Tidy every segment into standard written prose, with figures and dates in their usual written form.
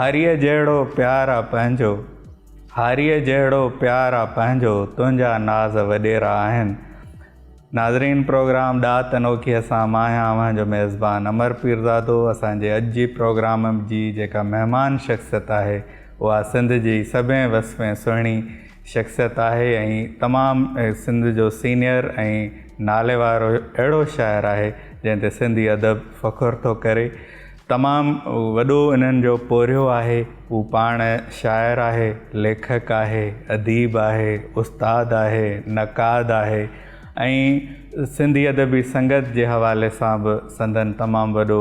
हारीअ जहिड़ो प्यार आहे पंहिंजो, हारीअ जहिड़ो प्यार आहे पंहिंजो, तुंहिंजा नाज़ वॾेरा आहिनि। नाज़रीन, प्रोग्राम ॾात अनोखीअ सां मां आहियां जो मेज़बान अमर पीरज़ादो। असांजे अॼु जी प्रोग्राम जी जेका महिमान शख़्सियत आहे उहा सिंध जी सभें वसमें सुहिणी शख़्सियत आहे ऐं तमामु सिंध जो सीनियर ऐं नाले वारो अहिड़ो शाइर आहे जंहिं ते सिंधी अदब फ़ख़ुरु थो करे। तमामु वॾो इन्हनि जो पोरियो आहे। हू पाण शाइर आहे, लेखक आहे, अदीब आहे, उस्ताद आहे, नक़ाद आहे ऐं सिंधी अदबी संगत जे हवाले सां बि संदन तमामु वॾो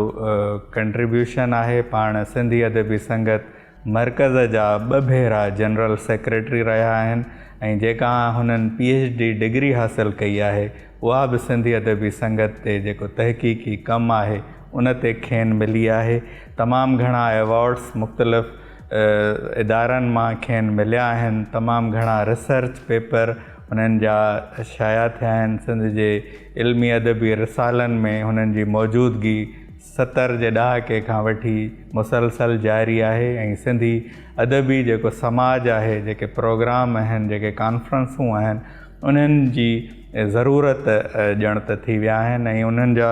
कंट्रीब्यूशन आहे। पाण सिंधी अदबी संगत मर्कज़ जा 2 भेरा जनरल सेक्रेटरी रहिया आहिनि ऐं जेका हुननि PhD डिग्री हासिलु कई आहे उहा बि सिंधी अदबी संगत ते जेको तहक़ीक़ी कमु आहे उन ते खेनि मिली आहे। तमामु घणा एवॉर्ड्स मुख़्तलिफ़ इदारनि मां खेनि मिलिया आहिनि। तमामु घणा रिसर्च पेपर हुननि जा शाया थिया आहिनि। सिंध जे इल्मी अदबी रिसालनि में हुननि जी मौजूदगी 70 जे ॾहाके खां वठी मुसलसल जारी आहे ऐं सिंधी अदबी जेको समाज आहे, जेके प्रोग्राम आहिनि, जेके कॉन्फ्रेंसूं आहिनि, उन्हनि जी ज़रूरत ॼण त थी विया आहिनि ऐं उन्हनि जा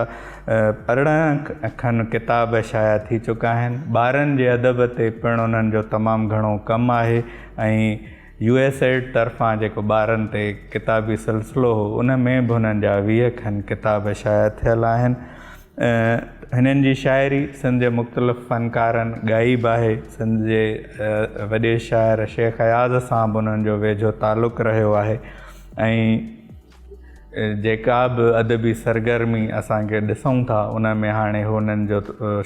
18 खनि किताब शाया थी चुका आहिनि। ॿारनि जे अदब ते पिणु उन्हनि जो तमामु घणो कमु आहे ऐं USAID तरफ़ां जेको ॿारनि ते किताबी सिलसिलो हो उन में बि हुननि जा 20 खनि किताब शाया थियल आहिनि। हिननि जी शाइरी सिंध जे मुख़्तलिफ़ फ़नकारनि ॻाई बि आहे। सिंध जे वॾे शाइर शेख अयाज़ सां बि उन्हनि जो वेझो तालुक़ु रहियो आहे ऐं जेका बि अदबी सरगर्मी असांखे ॾिसूं था उन में हाणे हुननि जो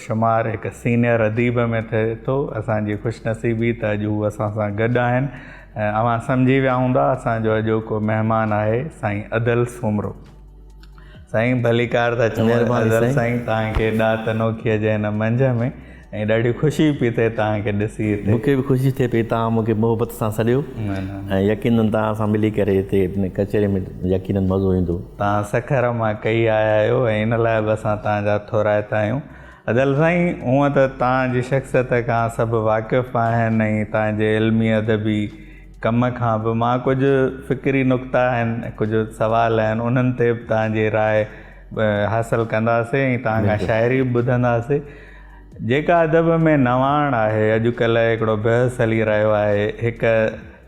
शुमारु हिकु सीनियर अदीब में थिए थो। असांजी ख़ुशनसीबी त अॼु हू असां सां गॾु आहिनि। अवां सम्झी विया हूंदा असांजो अॼु को महिमान आहे साईं अदल सूमरो। साईं भलीकार था चओ। अदल साईं, तव्हांखे ॾात अनोखीअ जे हिन मंझ में ऐं ॾाढी ख़ुशी पई थिए तव्हांखे ॾिसी हिते। मूंखे बि ख़ुशी थिए पई, तव्हां मूंखे मोहबत सां सॾियो ऐं यकीननि तव्हां सां मिली करे हिते कचहरी में यकीननि मज़ो ईंदो। तव्हां सखर मां कई आया आहियो ऐं इन लाइ बि असां तव्हांजा थोराइता आहियूं। अदल साईं, हूअं त तव्हांजी शख़्सियत खां सभु वाक़िफ़ आहिनि ऐं तव्हांजे इल्मी अदबी कम खां बि मां कुझु फ़िक्री नुक़्ता आहिनि, कुझु सवाल आहिनि, उन्हनि ते बि तव्हांजी राय हासिलु कंदासीं ऐं तव्हांखां शाइरी बि ॿुधंदासीं। जेका अदब में नवाण आहे, अॼुकल्ह हिकिड़ो बहस हली रहियो आहे, हिकु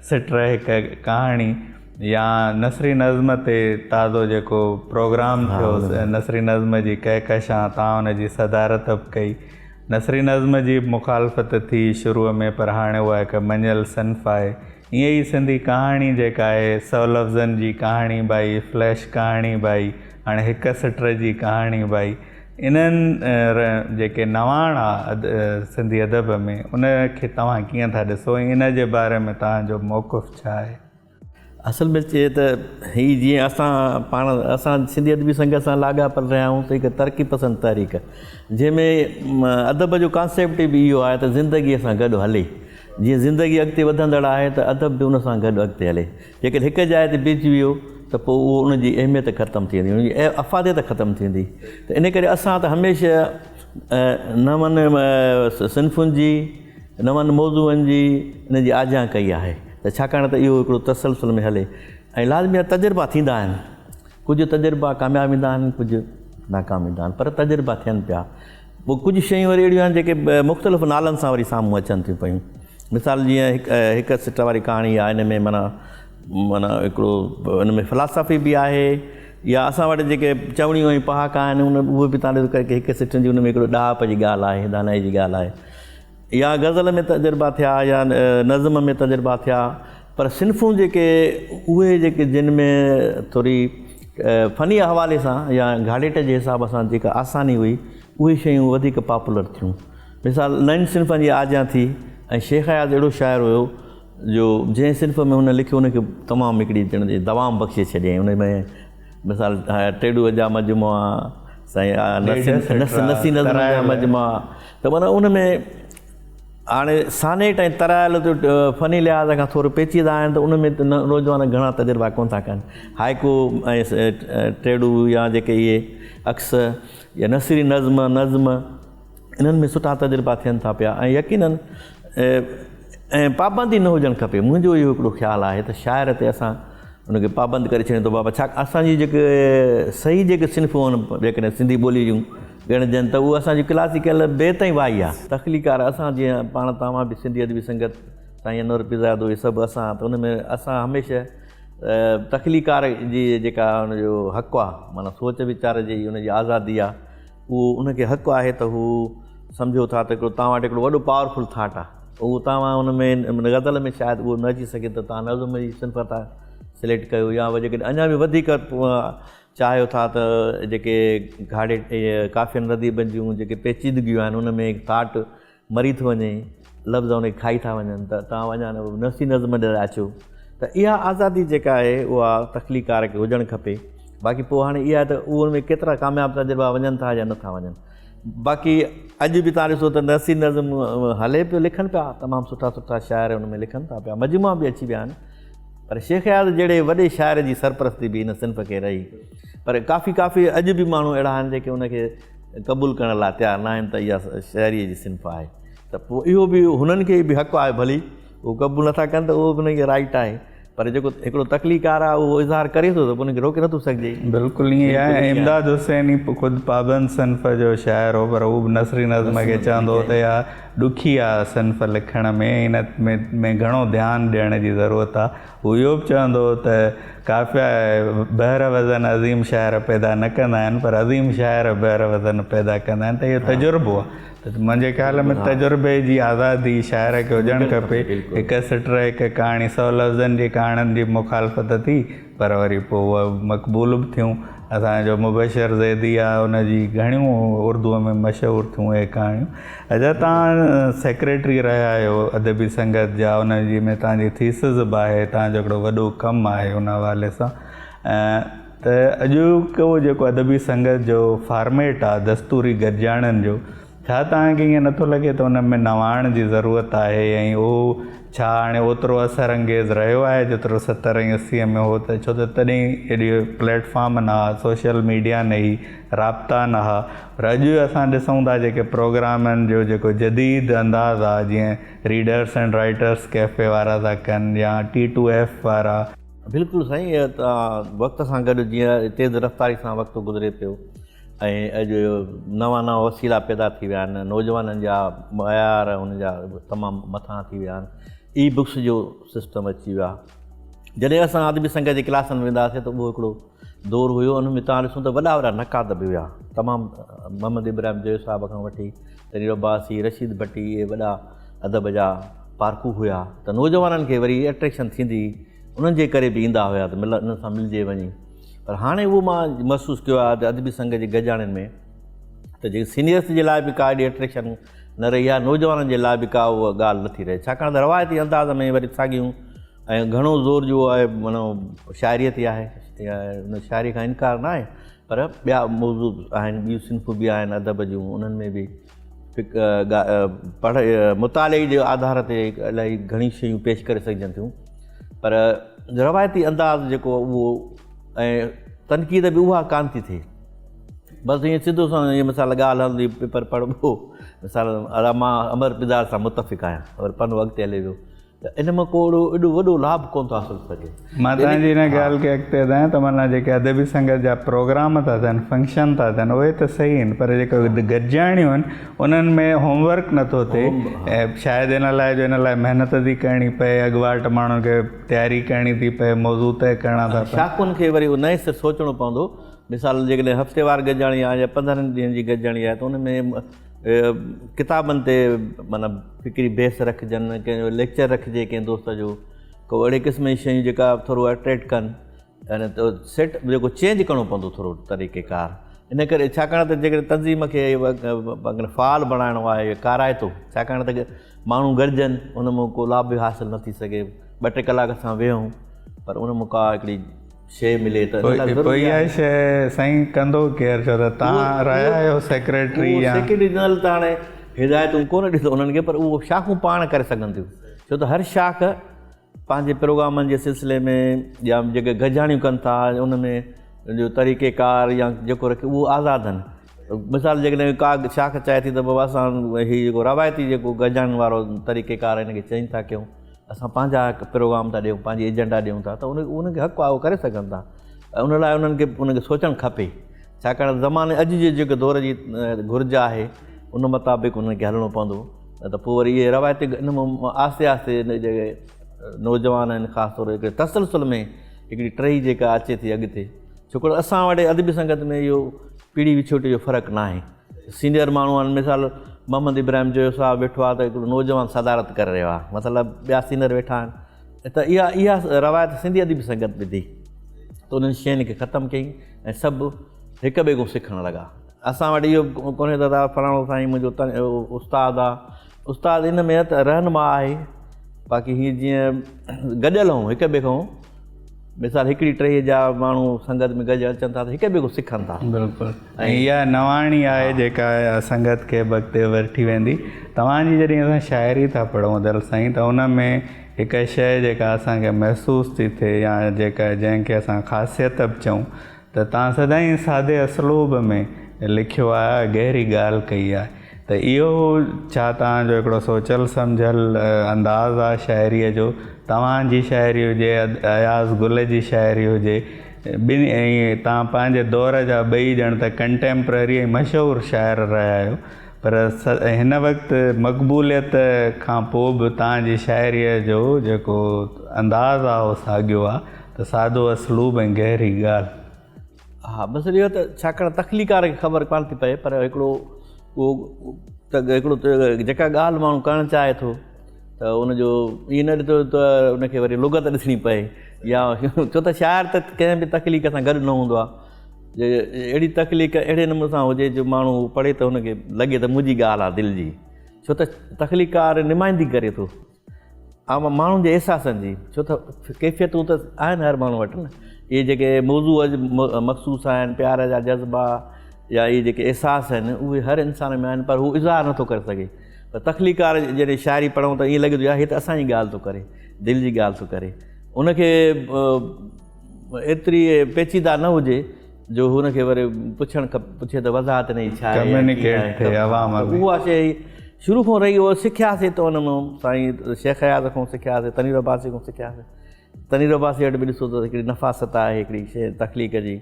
सिट हिकु कहाणी या नसरी नज़्म ते ताज़ो जेको प्रोग्राम थियो, नसरी नज़्म जी कहकशां, तव्हां हुनजी सदारत बि कई। नसरी नज़्म जी मुखालफ़त थी शुरूअ में, पर हाणे उहा हिकु मञियल सिन्फ़ आहे। ईअं ई सिंधी कहाणी जेका आहे, 100 लफ़्ज़नि जी कहाणी भाई, फ्लैश कहाणी भाई, हाणे हिकु सिट जी कहाणी भाई, इन्हनि जेके नवाण आहे सिंधी अदब में उनखे तव्हां कीअं था ॾिसो ऐं इन जे बारे में तव्हांजो मौक़िफ़ छा आहे? असल में चए त हीअ जीअं असां सिंधी अदबी संगत सां लाॻापियल रहिया आहियूं त हिकु तरक़ी पसंदि तहरीक, जंहिंमें अदब जो कॉन्सेप्ट बि इहो आहे त ज़िंदगीअ सां गॾु हले। जीअं ज़िंदगी अॻिते वधंदड़ आहे त अदब बि उन सां गॾु अॻिते हले। जेकॾहिं हिकु जाइ ते बिहजी वियो त पोइ उहो उनजी अहमियत ख़तमु थी वेंदी, उनजी अफ़ादियत ख़तमु थींदी। त इन करे असां त हमेशह नवनि सिन्फ़ुनि जी, नवनि मौज़ूअनि जी इन जी आजा कई आहे त छाकाणि त इहो हिकिड़ो तसलसल में हले ऐं लाज़मी तजुर्बा थींदा आहिनि। कुझु तजुर्बा कामयाबु ईंदा आहिनि, कुझु नाकाम ईंदा आहिनि, पर तजुर्बा थियनि पिया। पोइ कुझु शयूं वरी अहिड़ियूं आहिनि जेके मुख़्तलिफ़ नालनि सां वरी साम्हूं अचनि थियूं पियूं। मिसाल जीअं हिकु सिट वारी कहाणी आहे, हिन में माना हिकिड़ो हिन में फ़िलासफ़ी बि आहे या असां वटि जेके चवणियूं ऐं पहाका आहिनि उहे बि तव्हां ॾिसो करे हिकु सिट जी, हुन में हिकिड़ो ॾाप जी ॻाल्हि आहे, दानाई जी ॻाल्हि आहे, या गज़ल में तजुर्बा थिया या नज़्म में तजुर्बा थिया। पर सिन्फ़ूं जेके उहे जेके जिन में थोरी फ़नी हवाले सां या घाड़ेट जे हिसाब सां जेका आसानी हुई, उहे शयूं वधीक पॉपुलर थियूं। मिसाल नईं सिन्फ़नि जी आजा थी ऐं शेख अयाज़ अहिड़ो शाइर हुयो जो जंहिं सिन्फ़ में हुन लिखियो उनखे तमामु हिकिड़ी ॼण जी दवाम बख़्शे छॾियईं। उन में मिसाल टेडूअ जा मजमुआ, साईं नसी नज़्म जा मजमुआ, त माना उन में हाणे सानेट ऐं तरायल फ़नी लिहाज़ खां थोरो पेचीदा आहिनि, त उन में त नौजवान घणा तजुर्बा कोन था कनि। हाइको ऐं टेडू या जेके इहे अक्स या नसरी नज़्म इन्हनि में सुठा तजुर्बा थियनि था पिया ऐं यकीननि ऐं पाबंदी न हुजणु खपे। मुंहिंजो इहो हिकिड़ो ख़्यालु आहे त शाइर ते असां उनखे पाबंद करे छॾियूं त बाबा छा असांजी जेके सही जेके सिन्फ़ूं आहिनि जेकॾहिं सिंधी ॿोली जूं ॻणजनि त उहा असांजी क्लासिकल बेताईं वाई आहे। तख़लीकार असां जीअं पाण तव्हां बि सिंधी अदबी संगत साईं अनवर पिज़ादो इहे सभु असां त उन में असां हमेशह तख़लीकार जी जेका हुनजो हक़ु आहे माना सोच वीचार जी हुनजी आज़ादी आहे उहो उनखे हक़ु आहे त हू सम्झो था त हिकिड़ो तव्हां वटि हिकिड़ो वॾो पावरफुल थाट आहे उहो तव्हां हुन में ग़ज़ल में शायदि उहो न अची सघे त तव्हां नज़म जी सिन्फ़ था सिलेक्ट कयो या जेकॾहिं अञा बि वधीक चाहियो था त जेके घाड़े काफ़ियनि रदीबनि जूं जेके पेचीदगियूं आहिनि उन में थाट मरी थो वञे लफ़्ज़ उनखे खाई था वञनि त तव्हां वञा नफ़्सी नज़म ॾे अचो त इहा आज़ादी जेका आहे उहा तख़लीकार खे हुजणु खपे। बाक़ी पोइ हाणे इहा त उहो में केतिरा कामयाबु तजुर्बा वञनि था या नथा वञनि। बाक़ी अॼु बि तव्हां ॾिसो त नफ़्सी नज़म हले पियो लिखनि पिया तमामु सुठा सुठा शाइर हुन में लिखनि था पिया मजमुआ बि अची विया आहिनि पर शेख याद जहिड़े वॾे शाइर जी सरपरस्ती बि हिन सिन्फ़ खे रही पर काफ़ी अॼु बि माण्हू अहिड़ा आहिनि जेके उनखे क़बूलु करण लाइ तयारु न आहिनि त इहा शाइरीअ जी सिन्फ़ आहे त पोइ इहो बि हुननि खे बि हक़ु आहे भली उहो क़बूलु नथा कनि त उहो बि हुनखे राइट आहे पर जेको हिकिड़ो तख़लीकार आहे उहो इज़हार करे थो त पोइ उनखे रोके नथो सघिजे। बिल्कुलु ईअं आहे। इमदाद हुसैनी ख़ुदि पाबंद सिन्फ़ जो शाइर हो पर उहो बि नसरी नज़म खे चवंदो त इहा ॾुखी आहे सिन्फ़ लिखण में इन में घणो ध्यानु ॾियण जी ज़रूरत आहे। हू इहो बि चवंदो त काफ़िया बहर वज़न अज़ीम शाइर पैदा न कंदा आहिनि पर अज़ीम शाइर बहर वज़न पैदा कंदा आहिनि त इहो तजुर्बो आहे। त मुंहिंजे ख़्याल में तजुर्बे जी आज़ादी शाइर खे हुजणु खपे। हिकु सिट हिकु कहाणी 100 लफ़्ज़नि जी कहाणियुनि जी मुखालफ़त थी पर वरी पोइ उहा मक़बूल बि थियूं। असांजो मुबशर ज़ैदी आहे उनजी घणियूं उर्दूअ में मशहूरु थियूं उहे कहाणियूं। अॼु तव्हां सेक्रेटरी रहिया आहियो अदबी संगत जा उनजी में तव्हांजी थीसिस बि आहे तव्हांजो हिकिड़ो वॾो कमु आहे उन हवाले सां त अॼोको जेको अदबी संगत जो फॉर्मेट आहे दस्तूरी गॾिजाणनि जो छा तव्हांखे ईअं नथो लॻे त उन में नवाइण जी ज़रूरत आहे ऐं उहो छा हाणे ओतिरो असर अंगेज़ रहियो आहे जेतिरो 70 80 में हो त छो त तॾहिं एॾी प्लेटफॉर्म न हुआ सोशल मीडिया न हुई राब्ता न हुआ पर अॼु असां ॾिसूं था जेके प्रोग्रामनि जो जेको जदीद अंदाज़ आहे जीअं रीडर्स एंड राइटर्स कैफ़े वारा था कनि या T2F वारा। बिल्कुलु साईं तव्हां वक़्त सां गॾु जीअं तेज़ रफ़्तारी सां वक़्तु गुज़रे पियो ऐं अॼु नवां वसीला पैदा थी विया आहिनि नौजवाननि जा मयार हुनजा तमामु मथां थी विया आहिनि ई बुक्स जो सिस्टम अची वियो आहे। जॾहिं असां अदबी संगत जी क्लासनि में वेंदा हुआसीं त उहो हिकिड़ो दौरु हुयो उन में तव्हां ॾिसूं त वॾा नक़ाद बि हुआ तमामु मोहम्मद इब्राहिम जय साहिब खां वठी तनीर अब्बासी रशीद भट्टी इहे वॾा अदब जा पार्कू हुआ त नौजवाननि खे वरी अट्रैक्शन थींदी उन्हनि जे करे बि ईंदा हुआ त उन्हनि सां मिलिजे वञी। पर हाणे उहो मां महसूसु कयो आहे त अदबी संगत जी गॾिजाणियुनि में त जेके सीनियर्स जे लाइ बि का एॾी अट्रैक्शन न रही आहे नौजवाननि जे लाइ बि का उहा ॻाल्हि नथी रहे छाकाणि त रवायती अंदाज़ में वरी साॻियूं ऐं घणो ज़ोर जो आहे माना शाइरीअ ते आहे उन शाइरी खां इनकार न आहे पर ॿिया मौज़ू आहिनि ॿियूं सिन्फ़ूं बि आहिनि अदब जूं उन्हनि में बि मुताले जे आधार ते इलाही घणी शयूं पेश करे सघजनि थियूं पर रवायती अंदाज़ जेको उहो ऐं तनक़ीद बि उहा कान थी थिए बसि ईअं सिधो सां ईअं मिसाल ॻाल्हि हलंदी पेपर पढ़िबो मिसाल मां अमर पिज़ार सां मुतफ़िक़ आहियां और पनो अॻिते हले वियो त इन मां को एॾो वॾो लाभ कोन थो हासिलु सघे। मां तव्हांजी हिन ॻाल्हि खे अॻिते वधायां त माना जेके अदबी संगत जा प्रोग्राम था थियनि फंक्शन था थियनि उहे त सही आहिनि पर जेके गॾिजाणियूं आहिनि उन्हनि में होमवर्क नथो थिए ऐं शायदि इन लाइ जो इन लाइ महिनत थी करणी पए अॻुवाट माण्हुनि खे तयारी करणी थी पए मौज़ू तय करणा था पए शाख़ुनि खे वरी नए सिर सोचणो पवंदो। मिसाल जेकॾहिं हफ़्तेवार गॾिजाणी आहे या 15 ॾींहंनि जी गॾिजाणी आहे त उन में किताबनि ते माना फिक्री बेस रखिजनि कंहिंजो लेक्चर रखिजे कंहिं दोस्त जो को अहिड़े क़िस्म जी शयूं जेका थोरो अट्रैक्ट कनि अने त सेट जेको चेंज करिणो पवंदो थोरो तरीक़ेकार इन करे छाकाणि त जेकॾहिं तंज़ीम खे फ़ाल बणाइणो आहे काराइतो छाकाणि त माण्हू गॾिजनि उन मां को लाभ बि हासिलु न थी सघे 2-3 कलाक असां वेहूं पर उन मां का हिकिड़ी शइ मिले त इहा शइ साईं कंदो केरु छो त तव्हां रहिया आहियो सेक्रेटरी सेक्रेटरी जनरल त हाणे हिदायतूं कोन ॾिसो उन्हनि खे पर उहो शाखूं पाण करे सघनि थियूं छो त हर शाख पंहिंजे प्रोग्रामनि जे सिलसिले में या जेके गॾिजाणियूं कनि था उन में जो तरीक़ेकार या जेको रखे उहो आज़ादु आहिनि मिसाल जेकॾहिं का शाख चाहे थी त बाबा असां हीउ जेको रवायती जेको गजाइण वारो तरीक़ेकार हिनखे चेंज था कयूं, असां पंहिंजा प्रोग्राम था ॾियूं, पंहिंजी एजेंडा ॾियूं था, त उनखे हक़ु आहे उहो करे सघनि था। उन लाइ उन्हनि खे उनखे सोचणु खपे, छाकाणि ज़माने अॼु जे जेके दौर जी घुरिज आहे उन मुताबिक़ उन्हनि खे हलणो पवंदो, न त पोइ वरी इहे रवायती इन मां आहिस्ते आहिस्ते इन जेके नौजवान आहिनि ख़ासि तौर हिकिड़े तसलसल में हिकिड़ी टही जेका अचे थी अॻिते, छोकिरो असां वटि अदबी संगत में इहो पीढ़ी विछोटी जो फ़र्क़ु न आहे। सीनियर माण्हू आहिनि, मिसाल मोहम्मद इब्राहिम जो साहब वेठो आहे त हिकिड़ो नौजवान सदारत करे रहियो आहे, मतिलबु ॿिया सीनियर वेठा आहिनि, त इहा रवायत सिंधी अदबी संगत में थी, त उन्हनि शयुनि खे ख़तमु कई ऐं सभु हिक ॿिए खां सिखणु लॻा। असां वटि इहो कोन्हे त फलाणो साईं मुंहिंजो उस्तादु आहे, उस्तादु इन में त रहनुमा आहे, बाक़ी हीअं जीअं गॾियल हूं हिक ॿिए खां, मिसाल हिकिड़ी टही जा माण्हू संगत में गॾु अचनि था त हिक ॿिए खां सिखनि था। बिल्कुलु, ऐं इहा नवाणी आहे जेका संगत खे अॻिते वठी वेंदी। तव्हांजी जॾहिं असां शाइरी था पढ़ूं अदल साईं, त उन में हिकु शइ जेका असांखे महसूसु थी थिए या जेका जंहिंखे असां ख़ासियत बि चऊं, त तव्हां सदाईं सादे असलूब में लिखियो आहे, गहरी ॻाल्हि कई आहे, त इहो छा तव्हांजो हिकिड़ो सोचियल सम्झियल अंदाज़ आहे शाइरीअ जो? तव्हांजी शाइरी हुजे, अयाज़ गुल जी शाइरी हुजे, ॿिनि ऐं तव्हां पंहिंजे दौर जा ॿई ॼण त कंटेम्प्ररी ऐं मशहूरु शाइर रहिया आहियो, पर हिन वक़्तु मक़बूलियत खां पोइ बि तव्हांजी शाइरीअ जो जेको अंदाज़ आहे उहो साॻियो आहे, त सादो असलूब ऐं गहरी ॻाल्हि। हा, बसि इहो त छाकाणि तख़लीकार खे ख़बर कान थी पए, पर हिकिड़ो उहो त हिकिड़ो जेका ॻाल्हि माण्हू करणु चाहे थो त उनजो ईअं न ॾिठो त उनखे वरी लुगत ॾिसणी पए, या छो त शाइर त कंहिं बि तख़लीक़ सां गॾु न हूंदो आहे, अहिड़ी तख़लीक़ अहिड़े नमूने सां हुजे जो माण्हू पढ़े त हुनखे लॻे त मुंहिंजी ॻाल्हि आहे दिलि जी, छो त तख़लीकार निमाइंदी करे थो आम माण्हुनि जे अहसासनि जी, छो त कैफ़ियतूं त आहिनि हर माण्हू वटि न, इहे जेके मौज़ू मख़सूस आहिनि, प्यार जा जज़्बा या इहे जेके अहसास आहिनि उहे हर इंसान में आहिनि, पर हू इज़हार नथो करे सघे। त तख़लीकार जॾहिं शाइरी पढ़ूं त ईअं लॻे थो यार हीअ त असांजी ॻाल्हि थो करे, दिलि जी ॻाल्हि थो करे, उनखे एतिरी पेचीदा न हुजे जो हुनखे वरी पुछे त वज़ाहत न छा आहे, उहा शइ शुरू खां रही, उहो सिखियासीं त उन मां साईं शेख अयाज़ खां सिखियासीं, तनीर अब्बासी खां सिखियासीं। तनीर अब्बासी वटि बि ॾिसो त हिकिड़ी नफ़ासत आहे हिकिड़ी शइ तख़लीक़ जी,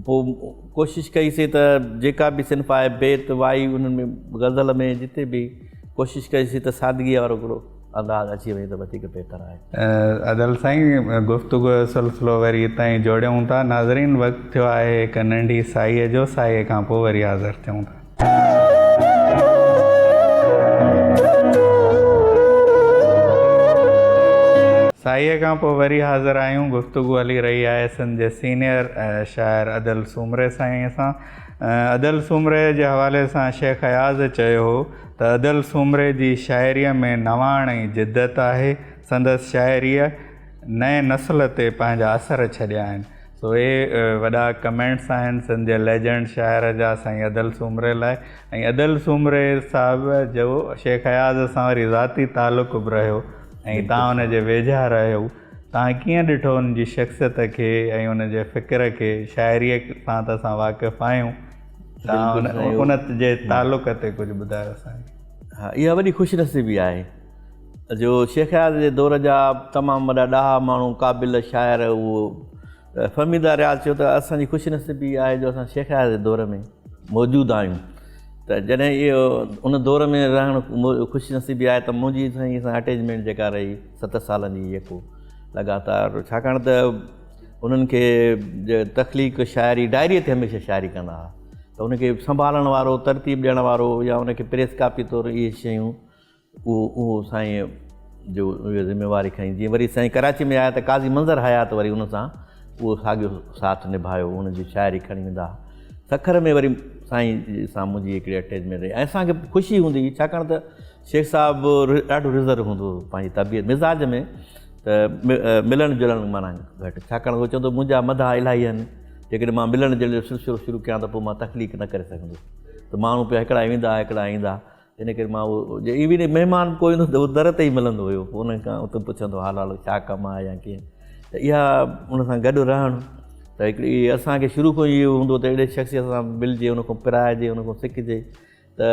पोइ कोशिशि कईसीं त जेका बि सिन्फ़ आहे बेत वाई उन्हनि में ग़ज़ल में जिते बि कोशिशि कईसीं त सादगीअ वारो हिकिड़ो अंदाज़ अची वञे त वधीक बहितर आहे। अदल साईं, गुफ़्तगू जो सिलसिलो वरी हितां ई जोड़ियूं था। नाज़रीन, वक़्तु थियो आहे हिकु नंढी साईअ जो, साईअ खां पोइ वरी हाज़िर थियूं था। साईअ खां पोइ वरी हाज़िर आहियूं। गुफ़्तगू हली रही आहे सिंध जे सीनियर शाइर अदल सूमरे साईं सां। अदल सूमरे जे हवाले सां शेख अयाज़ चयो हो त अदल सूमरे जी शाइरीअ में नवाण ऐं जिदत आहे, संदसि शाइरीअ नए नस्ल ते पंहिंजा असर छॾिया आहिनि। सो इहे वॾा कमेंट्स आहिनि सिंध जे लेजेंड शाइर जा साईं अदल सूमरे लाइ। ऐं अदल सूमरे साहिब जो शेख अयाज़ सां वरी ज़ाती तालुक़ बि रहियो ऐं तव्हां हुनजे वेझा रहियो। तव्हां कीअं ॾिठो हुनजी शख़्सियत खे ऐं हुनजे फ़िक्र खे? शाइरीअ सां त असां वाक़िफ़ु आहियूं, तव्हां उन जे तालुक़ ते कुझु ॿुधायो असांखे। हा, इहा वॾी ख़ुशनसीबी आहे जो शेख अयाज़ जे दौर जा तमामु वॾा ॾाह माण्हू क़ाबिल शाइर, उहो फ़हमीदा रियाज़ चयो त असांजी ख़ुशनसीबी आहे जो असां शेख अयाज़ जे दौर में मौजूदु आहियूं। त जॾहिं इहो उन दौर में रहणु ख़ुशनसीबी आहे त मुंहिंजी साईं सां अटैचमेंट जेका रही 7 सालनि जी जेको लॻातार, छाकाणि त उन्हनि खे तख़लीक़ शाइरी डायरीअ ते हमेशह शाइरी कंदा हुआ, त उनखे संभालण वारो, तरतीब ॾियण वारो या उनखे प्रेस कापी तौरु इहे शयूं उहो साईं जो इहो ज़िम्मेवारी खईं। जीअं वरी साईं कराची में आया त काज़ी मंज़र हयात वरी उन सां उहो साॻियो साथ निभायो, उनजी शाइरी खणी वेंदा। सखर में वरी साईं सां मुंहिंजी हिकिड़ी अटैचमेंट रही ऐं असांखे ख़ुशी हूंदी हुई, छाकाणि त शेख साहिबु ॾाढो रिज़र्व हूंदो हुओ पंहिंजी तबियत मिज़ाज में, त मिलणु जुलणु माना घटि, छाकाणि उहो चवंदो मुंहिंजा मदा इलाही आहिनि, जेकॾहिं मां मिलण जुलण जो सिलसिलो शुरू कयां त पोइ मां तख़लीक़ न करे सघंदुसि, त माण्हू पिया हिकिड़ा ईंदा, इन करे मां उहो इवन महिमान कोई ईंदो त उहो दर ते ई मिलंदो हुयो, पोइ उन खां उते पुछंदो हाल छा कमु आहे या कीअं। त इहा उन सां गॾु रहणु, त त हिकिड़ी असांखे शुरू खां इहो हूंदो त अहिड़े शख़्सियत सां मिलिजे, उन खां पिराइजे, उन खां सिखिजे। त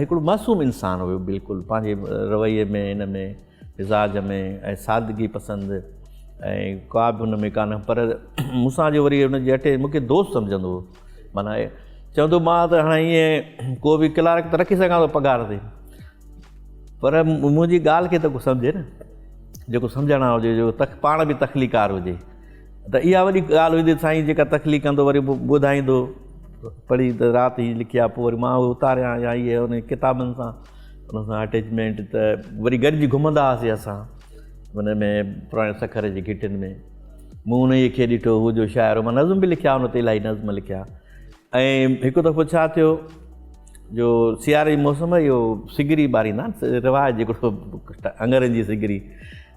हिकिड़ो मासूम इंसानु हुयो बिल्कुलु, पंहिंजे रवैये में, हिन में मिज़ाज में, ऐं सादगी पसंदि, ऐं का बि हुन में कान। पर मूंसां जो वरी हुनजे अटे मूंखे दोस्त सम्झंदो हो, माना चवंदो मां त हाणे ईअं को बि क्लार्क त रखी सघां थो पघार ते, पर मुंहिंजी ॻाल्हि खे त को सम्झे न, जेको सम्झण हुजे, जो पाण बि तख़लीकार हुजे। त इहा वॾी ॻाल्हि हुई, साईं जेका तख़लीक़ कंदो वरी ॿुधाईंदो, पढ़ी त राति ई लिखिया, पोइ वरी मां उतारियां या इहे उन किताबनि सां उन सां अटैचमेंट। त वरी गॾिजी घुमंदा हुआसीं असां हुन में पुराणे सखर जे घिटियुनि में। मूं उन खे ॾिठो, हू जो शाइर, मां नज़म बि लिखिया, हुन ते इलाही नज़म लिखिया। ऐं हिकु दफ़ो छा थियो, जो सियारे जी मौसम, इहो सिगरी ॿारींदा आहिनि, रिवाज़ हिकिड़ो अंगरनि जी सिगरी।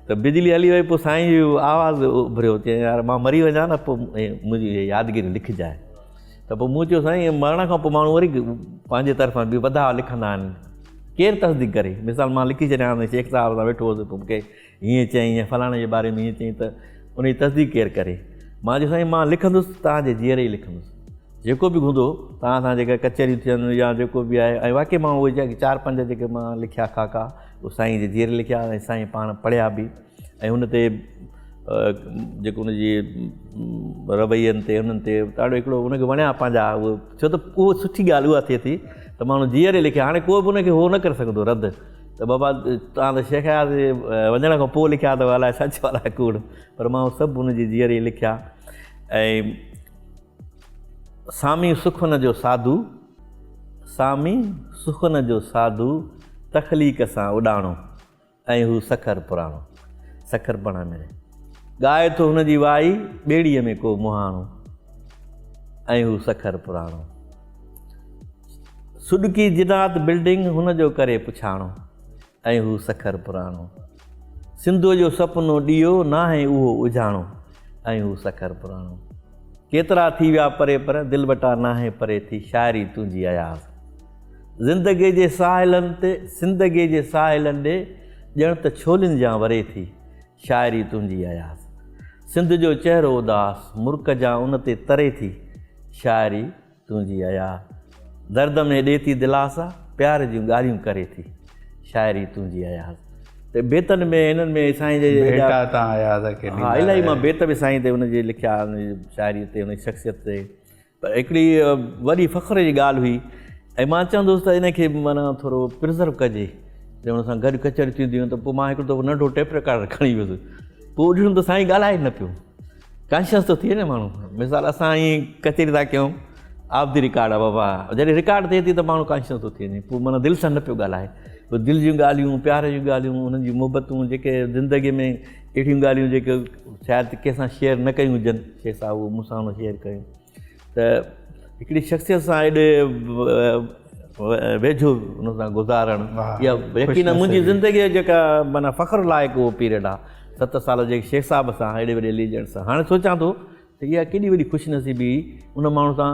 त बिजली हली वई, पोइ साईं जी आवाज़ु उभरियो, चई यार मां मरी वञा न, पोइ मुंहिंजी यादगिरी लिखिजाए। त पोइ मूं चयो साईं, मरण खां पोइ माण्हू वरी पंहिंजे तरफ़ां बि वधा लिखंदा आहिनि, केरु तस्दीक करे? मिसाल मां लिखी छॾियां, शेख साहिब सां वेठो हुउसि, पोइ मूंखे हीअं चई, या फलाणे जे बारे में हीअं चई, त उनजी तस्दीक केरु करे? मां चयो साईं मां लिखंदुसि, तव्हांजे जीअरे ई लिखंदुसि, जेको बि हूंदो तव्हां सां जेका कचहरियूं थियनि या जेको बि आहे। ऐं वाक़ई मां उहे 4-5 जेके मां लिखिया खाका, उहे साईं जे जीअरे लिखिया, ऐं साईं पाण पढ़िया बि। ऐं हुन ते जेको हुनजी रवैयनि ते, उन्हनि ते ॾाढो हिकिड़ो हुनखे वणिया पंहिंजा उहो, छो त उहो सुठी ॻाल्हि उहा थिए थी त माण्हू जीअरे लिखे। हाणे को बि हुनखे उहो न करे सघंदो रद्द, त बाबा तव्हां त शेख वञण खां पोइ लिखिया अथव, अलाए सच अलाए कूड़, पर मां सभु हुनजी जीअरे ई लिखिया। ऐं सामी सुखन जो साधू, सामी सुखन जो साधू, तख़लीक़ सां उॾाणो, ऐं हू सखर पुराणो। सखर पणा में ॻाए थो हुनजी वाई, ॿेड़ीअ में को मुहाणो, ऐं हू सखर पुराणो। सुॾकी जिनात बिल्डिंग हुनजो करे पुछाणो, ऐं हू सखर पुराणो। सिंधु जो सपनो ॾियो नाहे उहो उजाणो, ऐं हू सखर पुराणो। केतिरा थी विया परे पर, दिलि वटा नाहे परे थी, शाइरी तुंहिंजी अयाज़। ज़िंदगीअ जे साहिलनि ते, ज़िंदगीअ जे साहिलनि ॾे ॼण त छोलिनि जा वरे थी, शाइरी तुंहिंजी अयाज़। सिंध जो चहिरो उदास, मुर्क जा उन ते तरे थी, शाइरी तुंहिंजी अयाज़। दर्द में ॾे थी दिलासा, प्यार जूं ॻाल्हियूं करे थी, शाइरी तुंहिंजी अयाज़। त बेतनि में हिननि में साईं जे हा इलाही मां बेत बि साईं ते हुनजे लिखिया, हुनजी शाइरी ते, हुनजी शख़्सियत ते। पर हिकिड़ी वॾी फ़ख़्र जी ॻाल्हि हुई, ऐं मां चवंदुसि त इनखे माना थोरो प्रिज़र्व कजे, जंहिं हुन सां गॾु कचहरियूं थींदियूं। त पोइ मां हिकिड़ो दफ़ो नंढो टेप रिकॉर्डर खणी वियुसि, पोइ ॾिठुमि त साईं ॻाल्हाए न पियो। कॉन्शियस थो थिए न माण्हू, मिसाल असां ईअं कचहरी था कयूं, ऑफ द रिकॉर्ड आहे बाबा, जॾहिं रिकॉर्ड थिए थी त माण्हू कॉन्शियस थो थिए, पोइ माना दिलि सां न पियो ॻाल्हाए। पोइ दिलि जूं ॻाल्हियूं, प्यार जूं ॻाल्हियूं, हुननि जूं मुहबतूं, जेके ज़िंदगीअ में अहिड़ियूं ॻाल्हियूं जेके शायदि कंहिंसां शेयर न कयूं हुजनि, शेख साहिब उहो मूंसां हुन शेयर कयूं। त हिकिड़ी शख़्सियत सां एॾे वेझो हुन सां गुज़ारणु, इहा यकीन मुंहिंजी ज़िंदगीअ जेका माना फ़ख़्रु लाइक़ु उहो पीरियड आहे, 7 साल जेके शेख साहिब सां, एॾे वॾे लीजेंड सां। हाणे सोचां थो त इहा केॾी वॾी ख़ुशनसीबी उन माण्हू सां,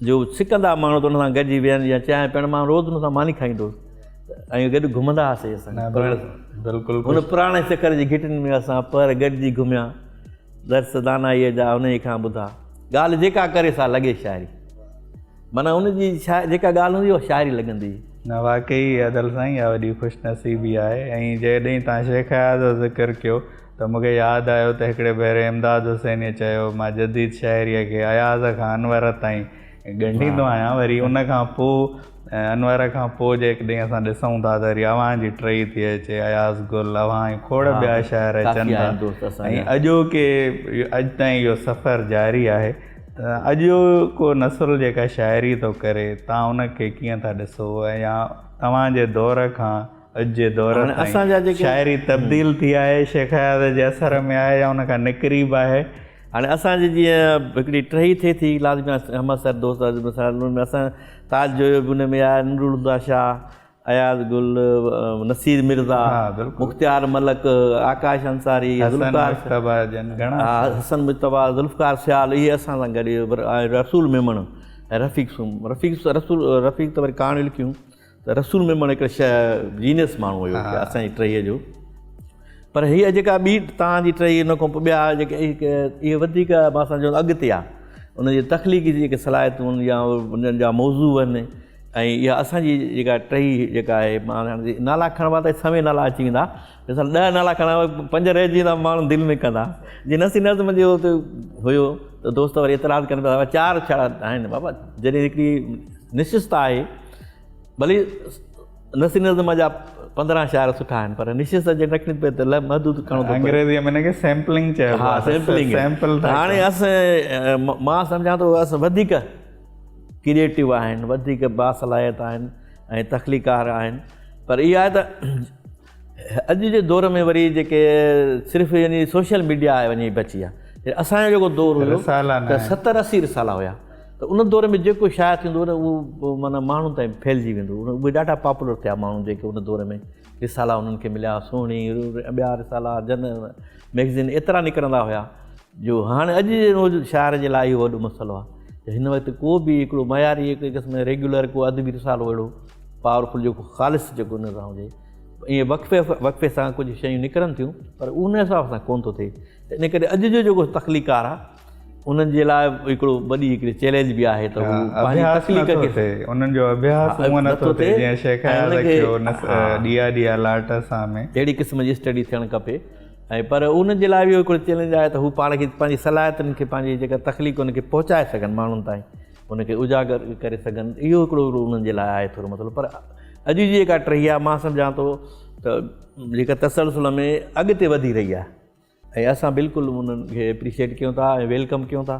जो सिकंदा माण्हू त हुन सां गॾिजी वियनि, या चांहि पीअण, मां रोज़ु हुन सां मानी खाईंदुसि, ऐं गॾु घुमंदा हुआसीं असां। बिल्कुलु हुन पुराणे सखर जी घिटियुनि में असां पर गॾिजी घुमिया, दर्स दानाईअ जा उन खां ॿुधा, ॻाल्हि जेका करे सा लॻे शाइरी, माना हुनजी जेका ॻाल्हि हूंदी उहा शाइरी लॻंदी। न वाक़ई अदल साईं, इहा वॾी ख़ुशनसीबी आहे। ऐं जॾहिं तव्हां शेख जो ज़िक्र कयो त मूंखे यादि आयो त हिकिड़े भेरे इमदाद हुसैनीअ चयो, मां जदीद शाइरीअ खे अयाज़ खां अनवर ताईं ॻंढींदो आहियां, वरी उन खां पोइ अनवर खां पोइ जेकॾहिं असां ॾिसूं था त वरी अवां जी टई थी अचे, अयाज़ गुल, अवां जी खोड़ ॿिया शाइर अचनि था। ऐं अॼोके अॼु ताईं इहो सफ़र जारी आहे। त अॼु को नसुल जेका शाइरी थो करे, तव्हां उनखे कीअं था ॾिसो, ऐं या तव्हांजे दौर खां अॼु जे दौर ताईं शाइरी तब्दील थी आहे, शेख जे असर में आहे, या उनखां निकिरी बि आहे? हाणे असांजी जीअं हिकिड़ी टही थिए थी, लाज़मी अहमद सर दोस्त में असां ताज जो बि हुन में आहे, नूरुल्ला शाह, अयाज़ गुल, नसीर मिर्ज़ा, मुख़्तियार मलक, आकाश अंसारी, हसन मुश्तबा, ज़ुल्फ़कार सियाल, इहे असां सां गॾु, रसूल मेमण ऐं रफ़ीक़ त वरी कहाणियूं लिखियूं। त रसूल मेमण हिकिड़े जीनियस माण्हू हुयो असांजी टहीअ जो। पर हीअ जेका ॿी तव्हांजी टई हुन खां पोइ ॿिया जेके इहे वधीक मां सम्झो अॻिते आहे उनजी तख़लीक़ी जेके सलाहियतूं या उन्हनि जा मौज़ू आहिनि ऐं इहा असांजी जेका टई जेका आहे मां नाला खणबा त समय नाला अची वेंदा मिसाल 10 नाला खणा 5 रहिजी वेंदा माण्हू दिलि में कंदा जीअं नसीं नज़्म जो हुयो त दोस्त वरी एतिराज़ कनि पिया 4 छा आहिनि बाबा जॾहिं हिकिड़ी निश्चितता आहे भली नसीं नज़्म जा 15 शाइर सुठा आहिनि पर निश्चित जे रखणी पए त महदूद करिणो थो अंग्रेज़ीअ में हिनखे सैम्पलिंग चइबो हा सैम्पलिंग हाणे असां मां सम्झां थो असां वधीक क्रिएटिव आहिनि वधीक बासलाहियत आहिनि ऐं तख़लीकार आहिनि पर इहा आहे त अॼु जे दौर में वरी जेके सिर्फ़ु यानी सोशल मीडिया आहे वञी बची आहे असांजो जेको दौर हुयो त 70-80 रिसाला हुया त उन दौर में जेको शाइर थींदो न उहो माना माण्हुनि ताईं फैलिजी वेंदो उहे ॾाढा पॉपुलर थिया माण्हू जेके उन दौर में रिसाला उन्हनि खे मिलिया सुहिणी ॿिया रिसाला जन मैगज़ीन एतिरा निकिरंदा हुया जो हाणे अॼु जे रोज़ शाइर जे लाइ इहो वॾो मसइलो आहे हिन वक़्तु को बि हिकिड़ो मयारी हिकु क़िस्म रेगुलर को अदबी रिसालो अहिड़ो पावरफुल जेको ख़ालिस जेको उन सां हुजे ईअं वक़्फ़े सां कुझु शयूं निकिरनि थियूं पर उन हिसाब सां कोन थो थिए त इन करे अॼु जो जेको तख़लीकार आहे उन्हनि जे लाइ हिकिड़ो वॾी हिकिड़ी चैलेंज बि आहे त उन्हनि जो अभ्यास नथो थिए जीअं शेख ॾिया लाट सां में अहिड़ी क़िस्म जी स्टडी थियणु खपे ऐं पर उन जे लाइ बि हिकिड़ो चैलेंज आहे त हू पाण खे पंहिंजी सलाहियतुनि खे पंहिंजी जेका तख़लीक़ उनखे पहुचाए सघनि माण्हुनि ताईं उनखे उजागर करे सघनि इहो हिकिड़ो उन्हनि जे लाइ आहे थोरो मतिलबु पर अॼु जी जेका टही आहे मां सम्झां थो त जेका तसलसुल में अॻिते वधी रही आहे ऐं असां बिल्कुलु उन्हनि खे एप्रिशिएट कयूं था ऐं वेलकम कयूं था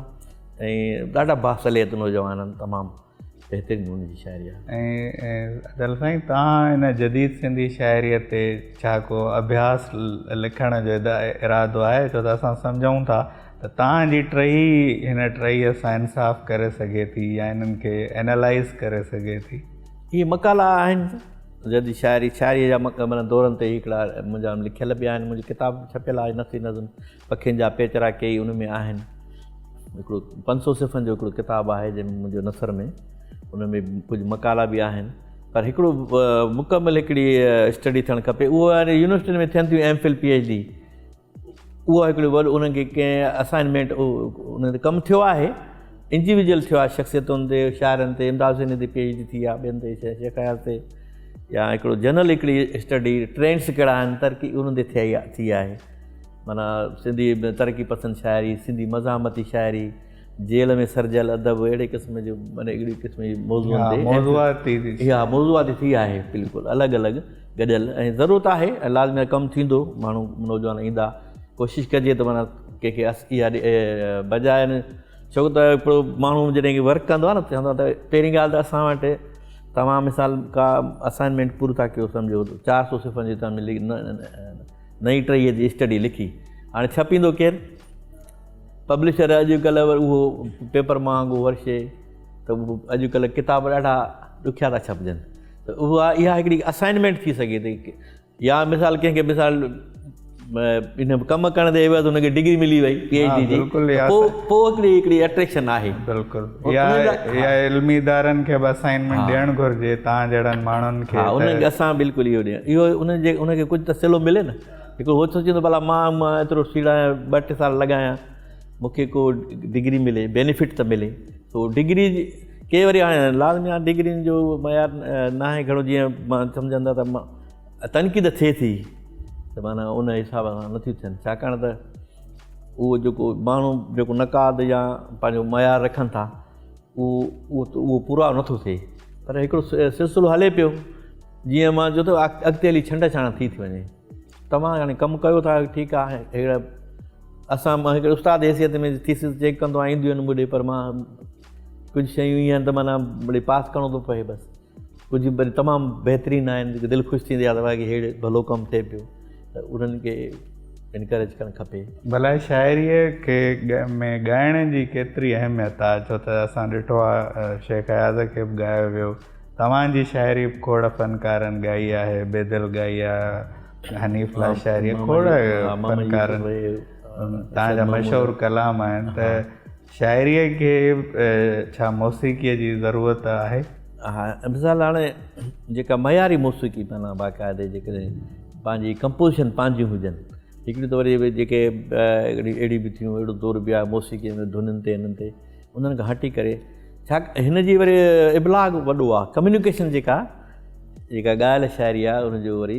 ऐं ॾाढा बासलियत नौजवान आहिनि तमामु बहितरीनु हुनजी शाइरी आहे ऐं अदल साईं तव्हां हिन जदीद सिंधी शाइरीअ ते छा को अभ्यास लिखण जो इरादो आहे छो त असां सम्झूं था त तव्हांजी टही हिन टहीअ सां इंसाफ़ करे सघे थी या हिननि खे एनालाइज़ करे सघे थी इहे मकाला आहिनि जदी शाइरीअ जा माना दौरनि ते हिकिड़ा मुंहिंजा लिखियल बि आहिनि मुंहिंजी किताब छपियल आहे नसीं नज़्म पखियुनि जा पेचरा कई उन में आहिनि हिकिड़ो 500 सिफ़नि जो हिकिड़ो किताबु आहे जंहिंमें मुंहिंजो नसर में उन में कुझु मकाला बि आहिनि पर हिकिड़ो मुकमल हिकिड़ी स्टडी थियणु खपे उहो हाणे यूनिवर्सिटी में थियनि थियूं MPhil PhD उहा हिकिड़ो वॾो उन्हनि खे कंहिं असाइनमेंट उन ते कमु थियो आहे इंडिविजुअल थियो आहे शख़्सियतुनि ते शाइरनि ते इमदाद हुसैनी ते PhD थी आहे ॿियनि ते शेख हयात ते या हिकिड़ो जनरल हिकिड़ी स्टडी ट्रेंड्स कहिड़ा आहिनि तरक़ी उन्हनि ते थी आहे माना सिंधी तरक़ी पसंदि शाइरी सिंधी मज़ामती शाइरी जेल में सरजल अदब अहिड़े क़िस्म जो माना अहिड़ी क़िस्म जी मौज़ूआती थी आहे बिल्कुलु अलॻि अलॻि गॾियल ऐं ज़रूरत आहे ऐं लाज़मी कमु थींदो माण्हू नौजवान ईंदा कोशिशि कजे त माना कंहिंखे इहा बजाए न छो त हिकिड़ो माण्हू जॾहिं वर्क कंदो आहे न चवंदो आहे त पहिरीं ॻाल्हि त असां वटि तव्हां मिसाल का असाइनमेंट पूरो था कयो सम्झो 400 सिफ़नि जी तव्हां नई टहीअ जी स्टडी लिखी हाणे छपींदो केरु पब्लिशर अॼुकल्ह उहो पेपर महांगो वर्षे त उहो अॼुकल्ह किताब ॾाढा ॾुखिया था छपजनि त उहा इहा हिकिड़ी असाइनमेंट थी सघे थी या मिसाल कंहिंखे मिसाल इन कमु करण जे एवज़ हुनखे डिग्री मिली वई PhD जी पोइ हिकिड़ी अट्रैक्शन आहे बिल्कुलु या इल्मी इदारनि खे बि असाइनमेंट ॾियणु घुरिजे तव्हां जहिड़नि माण्हुनि खे हा उनखे असां बिल्कुलु इहो ॾियूं इहो उनखे कुझु त सिलो मिले न हिकिड़ो उहो सोचींदो भला मां एतिरो सीड़ायां 2-3 साल लॻायां मूंखे को डिग्री मिले बेनिफिट त मिले तो डिग्री के वरी हाणे लाज़मी आहे डिग्रियुनि जो मयार न आहे घणो जीअं मां सम्झंदा त मां तनक़ीद थिए थी त माना उन हिसाब सां नथियूं थियनि छाकाणि त उहो जेको माण्हू जेको नक़ाद या पंहिंजो मयार रखनि था उहो पूरा नथो थिए पर हिकिड़ो सिलसिलो हले पियो जीअं मां चयो त अॻिते हली छंड छाण थी वञे तव्हां हाणे कमु कयो था ठीकु आहे अहिड़ा असां मां हिकिड़े उस्ताद हैसियत में थीसिस चेक कंदो आहियां ईंदियूं आहिनि मुॾे पर मां कुझु शयूं ईअं आहिनि त माना वरी पास करिणो थो पए बसि कुझु वरी तमामु बहितरीनु आहिनि जेके दिलि ख़ुशि थींदी आहे त भाई हेड़े भलो कमु थिए पियो त उन्हनि खे इनकरेज करणु खपे भला शाइरीअ खे में ॻाइण जी केतिरी अहमियत आहे छो त असां ॾिठो आहे शेख हयात खे बि ॻायो वियो तव्हांजी शाइरी बि खोड़ फनकारनि ॻाई आहे बेदिल ॻाई आहे हनीफ शाइरी खोड़ फनकारनि तव्हांजा मशहूरु कलाम आहिनि त शाइरीअ खे छा मौसीक़ीअ जी ज़रूरत आहे हा मिसाल हाणे जेका मयारी मौसीक़ी माना बाक़ाइदे जेकॾहिं पंहिंजी कंपोज़िशन पंहिंजियूं हुजनि हिकिड़ी त वरी जेके अहिड़ी बि थियूं, अहिड़ो दौर बि आहे मौसीक़ीअ में धुननि ते हिननि ते, उन्हनि खां हटी करे छा हिन जी वरी इब्लाग वॾो आहे, कम्युनिकेशन जेका ॻाल्हि शाइरी आहे उनजो वरी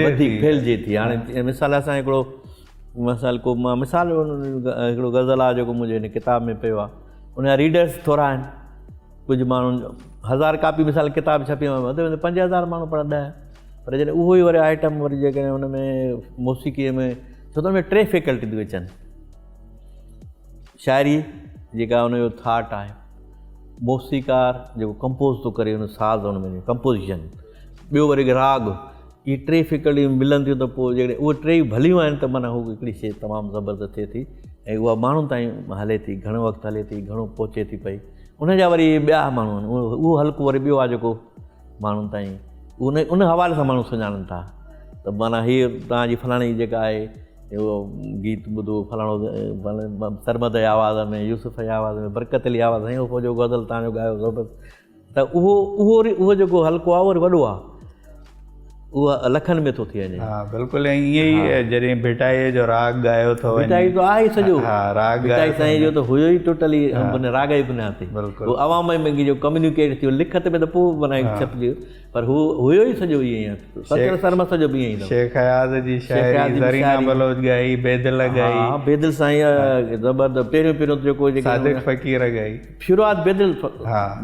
वधीक फैलिजे थी। हाणे मिसाल असां हिकिड़ो मिसाल हिकिड़ो गज़ल आहे जेको मुंहिंजे हिन किताब में पियो आहे, उनजा रीडर्स थोरा आहिनि, कुझु माण्हू 1000 कापी मिसाल किताब छपी वधि 5000 माण्हू पढ़ंदा आहिनि, पर जॾहिं उहो ई वरी आइटम वरी जेकॾहिं हुन में मौसीक़ीअ में, छो त हुन में 3 फैकल्टी थियूं अचनि, शाइरी जेका हुनजो थाट आहे, मौसीक़ार जेको कंपोज़ थो करे हुन साज़ हुन में कंपोज़िशन, ॿियो वरी राग, इहे 3 फैकल्टी मिलनि थियूं त पोइ जेकॾहिं उहे 3 भलियूं आहिनि त माना हू हिकिड़ी शइ तमामु ज़बरदस्त थिए थी ऐं उहा माण्हुनि ताईं हले थी, घणो वक़्तु हले थी, घणो पहुचे थी पई। उनजा वरी ॿिया माण्हू आहिनि, उहो हल्को वरी ॿियो आहे जेको माण्हुनि ताईं उन हवाले सां माण्हू सुञाणनि था त माना हीअ तव्हांजी फलाणी जेका आहे उहो गीत ॿुधो फलाणो सरमद जे आवाज़ में, यूसुफ जे आवाज़ में, बरकत अली आवाज़ में, उहो जो गज़ल तव्हांजो ॻायो ज़बरदस्त, त उहो जेको हल्को आहे उहो वॾो आहे, उहा लखनि में थो थी वञे। हा बिल्कुलु, ऐं ईअं ई जॾहिं भिटाईअ जो राग ॻायो थो वञे, भिटाई तो आहे सॼो, हा राग भिटाई साईं जो त हुयो ई टोटली राग जी बुनियाद ते, बिल्कुलु अवाम में जो कम्युनिकेट थियो, लिखत में त पोइ माना छपिजी, पर हू हुयो ई सॼो ईअं, सचर सरम सॼो बि ईअं ई। शेख हयात जी शाइरी, ज़रीना बलोच ॻाई, बेदिल ॻाई, हा बेदिल साईं ज़बरदस्त, पहिरियों जेको सादिक फ़कीर ॻाई, शुरूआत बेदिल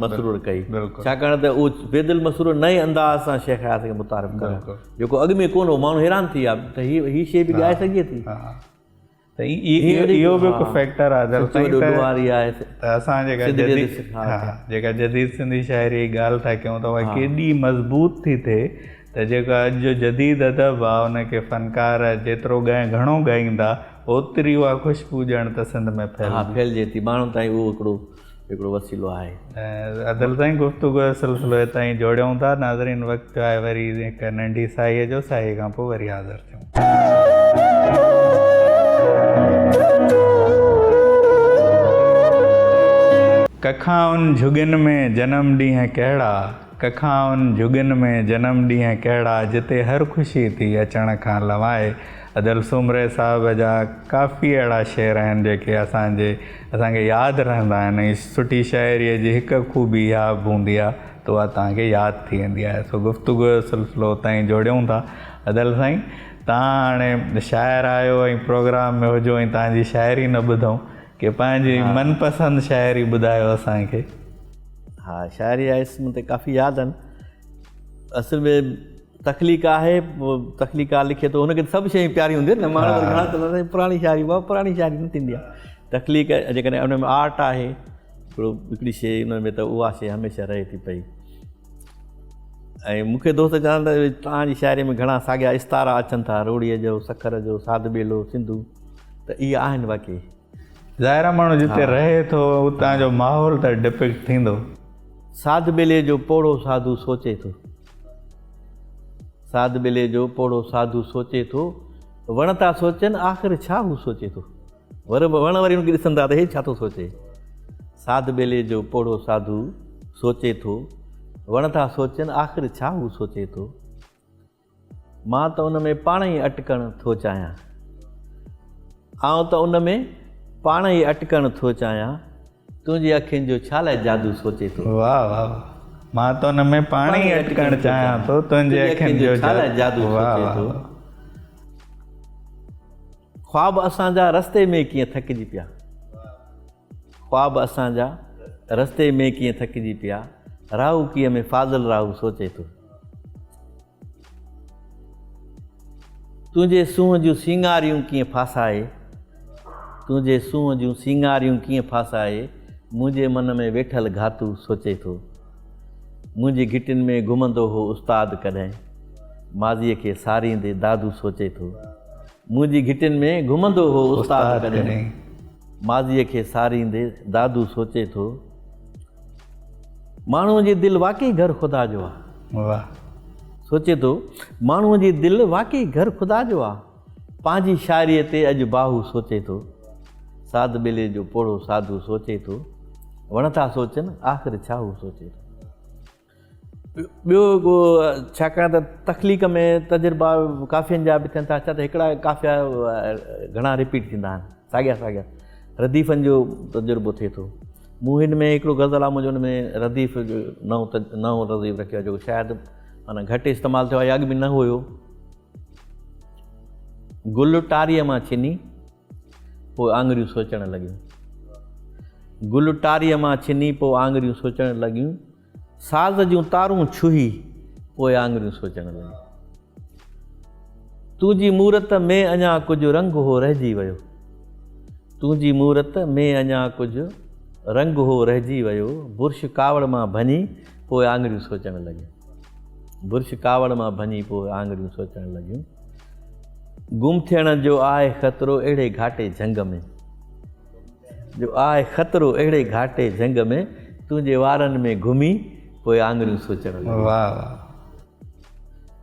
मसरूर कई, छाकाणि त उहो बेदिल मसरूर नए अंदाज़ सां शेख हयात खे मुतारिफ़ कयो जेको अॻु में कोन हो, माण्हू हैरान थी विया त हीअ शइ बि ॻाए सघे थी। त इहो बि हिकु फैक्टर आहे त असां जेका जदीद सिंधी शाइरी जी ॻाल्हि था कयूं त उहा केॾी मज़बूत थी थिए त जेका अॼु जो जदीद अदब आहे उनखे फ़नकार जेतिरो घणो ॻाईंदा ओतिरी उहा ख़ुशबू ॼण त सिंध में फैलिजे थी, माण्हुनि ताईं उहो हिकिड़ो वसीलो आहे। ऐं अदल साईं गुफ़्तगू जो सिलसिलो हितां ई जोड़ियूं था। नाज़रीन वक़्तु आहे वरी हिकु नंढी साईअ जो, साईअ खां पोइ वरी हाज़िर थियूं। कखाउनि झुगियुनि में जनम ॾींहं कहिड़ा, कखाउनि झुगियुनि में जनम ॾींहं कहिड़ा, जिते हर ख़ुशी थी अचण खां लवाए। अदल सुमरे साहिब जा काफ़ी अहिड़ा शेर आहिनि जेके असांखे यादि रहंदा आहिनि। सुठी शाइरीअ जी हिकु ख़ूबी इहा बि हूंदी आहे त उहा तव्हांखे यादि थी वेंदी आहे। सो गुफ़्तगू जो सिलसिलो ताईं जोड़ियूं था। अदल साईं, तव्हां हाणे शाइर आहियो ऐं प्रोग्राम में हुजो ऐं तव्हांजी शाइरी न ॿुधूं, की पंहिंजी मनपसंदि शाइरी ॿुधायो असांखे। हा, शाइरी आहे मूंखे काफ़ी यादि आहिनि। असुल में तख़लीक़ आहे, तख़लीक़ लिखे थो हुनखे सभु शयूं प्यारियूं हूंदियूं आहिनि न, माण्हू घणा चवंदा पुराणी शाइरी, पुराणी शाइरी न थींदी आहे। तख़लीक़ जेकॾहिं उन में आर्ट आहे हिकिड़ी शइ, उन में त उहा शइ हमेशह रहे थी पई। ऐं मूंखे दोस्त चवंदा तव्हांजी शाइरी में घणा साॻिया इस्तारा अचनि था, रोड़ीअ जो, सखर जो, साध बेलो, सिंधू, त इहे आहिनि वाक़ई। ज़ाहिर माण्हू जिते रहे थो उतां जो माहौल त डिपिक्ट थींदो। साध बेले जो पोड़ो साधू सोचे थो, साध बेले जो पोड़ो साधू सोचे थो, वण था सोचनि आख़िर छा हू सोचे थो। वण वरी उनखे ॾिसंदा त हे छा थो सोचे। साध बेले जो पोड़ो साधू सोचे थो, वण था सोचनि आख़िर छा हू सोचे थो। मां त उन में पाण ई अटकणु थो चाहियां, आउं त उन में पाण ई अटकणु थो चाहियां, तुंहिंजी अखियुनि जो छा लाइ जादू सोचे थो। वाह वाह, मां त उन में पाण ई अटकणु चाहियां थो, तुंहिंजे अखियुनि जो छा लाइ जादू सोचे थो। ख्वाब असांजा रस्ते में कीअं थकिजी पिया, ख्वाब असांजा रस्ते में कीअं थकिजी पिया, राहू कीअं में फाज़ल राहू सोचे थो। तुंहिंजे सूंहं जूं सिंगारियूं कीअं फासाए, तुंहिंजे सूंहं जूं सिंगारियूं कीअं फासाए, मुंहिंजे मन में वेठल घातू सोचे थो। मुंहिंजी घिटियुनि में घुमंदो हो उस्ताद कॾहिं, माज़ीअ खे सारींदे दादू सोचे थो। मुंहिंजी घिटियुनि में घुमंदो हो उस्ताद कॾहिं, माज़ीअ खे सारींदे दादू सोचे थो। माण्हूअ जी दिलि वाक़ई घर ख़ुदा जो आहे। वाह, सोचे थो माण्हूअ जी दिलि वाक़ई घर ख़ुदा जो आहे, पंहिंजी शाइरीअ ते अॼु बाहू सोचे थो। साध बेले जो पोड़ो साधू सोचे थो, वण था सोचनि आख़िर छा हू सोचे थो। ॿियो छाकाणि त तख़लीक़ में तजुर्बा काफ़ियनि जा बि थियनि था। छा त हिकिड़ा काफ़िया घणा रिपीट थींदा आहिनि, साॻिया रदीफ़नि जो तजुर्बो थिए थो। मूं हिन में हिकिड़ो गज़ल आहे मुंहिंजो, हुन में रदीफ़ जो नओं रदीफ़ रखियो आहे जेको शायदि माना घटि इस्तेमालु थियो आहे या अॻु बि न हुयो। गुल टारीअ मां छिनी पोइ आङुरियूं सोचणु लॻियूं, गुल टारीअ मां छिनी पोइ आङुरियूं सोचणु लॻियूं, साज़ जूं तारूं छुही पोइ आङुरियूं सोचणु लॻियूं, तुंहिंजी मूरत में अञा कुझु रंग हो रहिजी वियो, तुंहिंजी मूरत में अञा कुझु रंग हो रहिजी वियो, बुर्श कावड़ मां भञी पोइ आङुरियूं सोचणु लॻियूं, बुर्श कावड़ मां भञी पोइ आङुरियूं सोचणु लॻियूं, गुम थियण जो आहे ख़तरो अहिड़े घाटे झंग में, जो आहे ख़तरो अहिड़े घाटे झंग में, तुंहिंजे वारनि में घुमी पोइ आङुरियूं सोचणु लॻियूं। वाह वाह,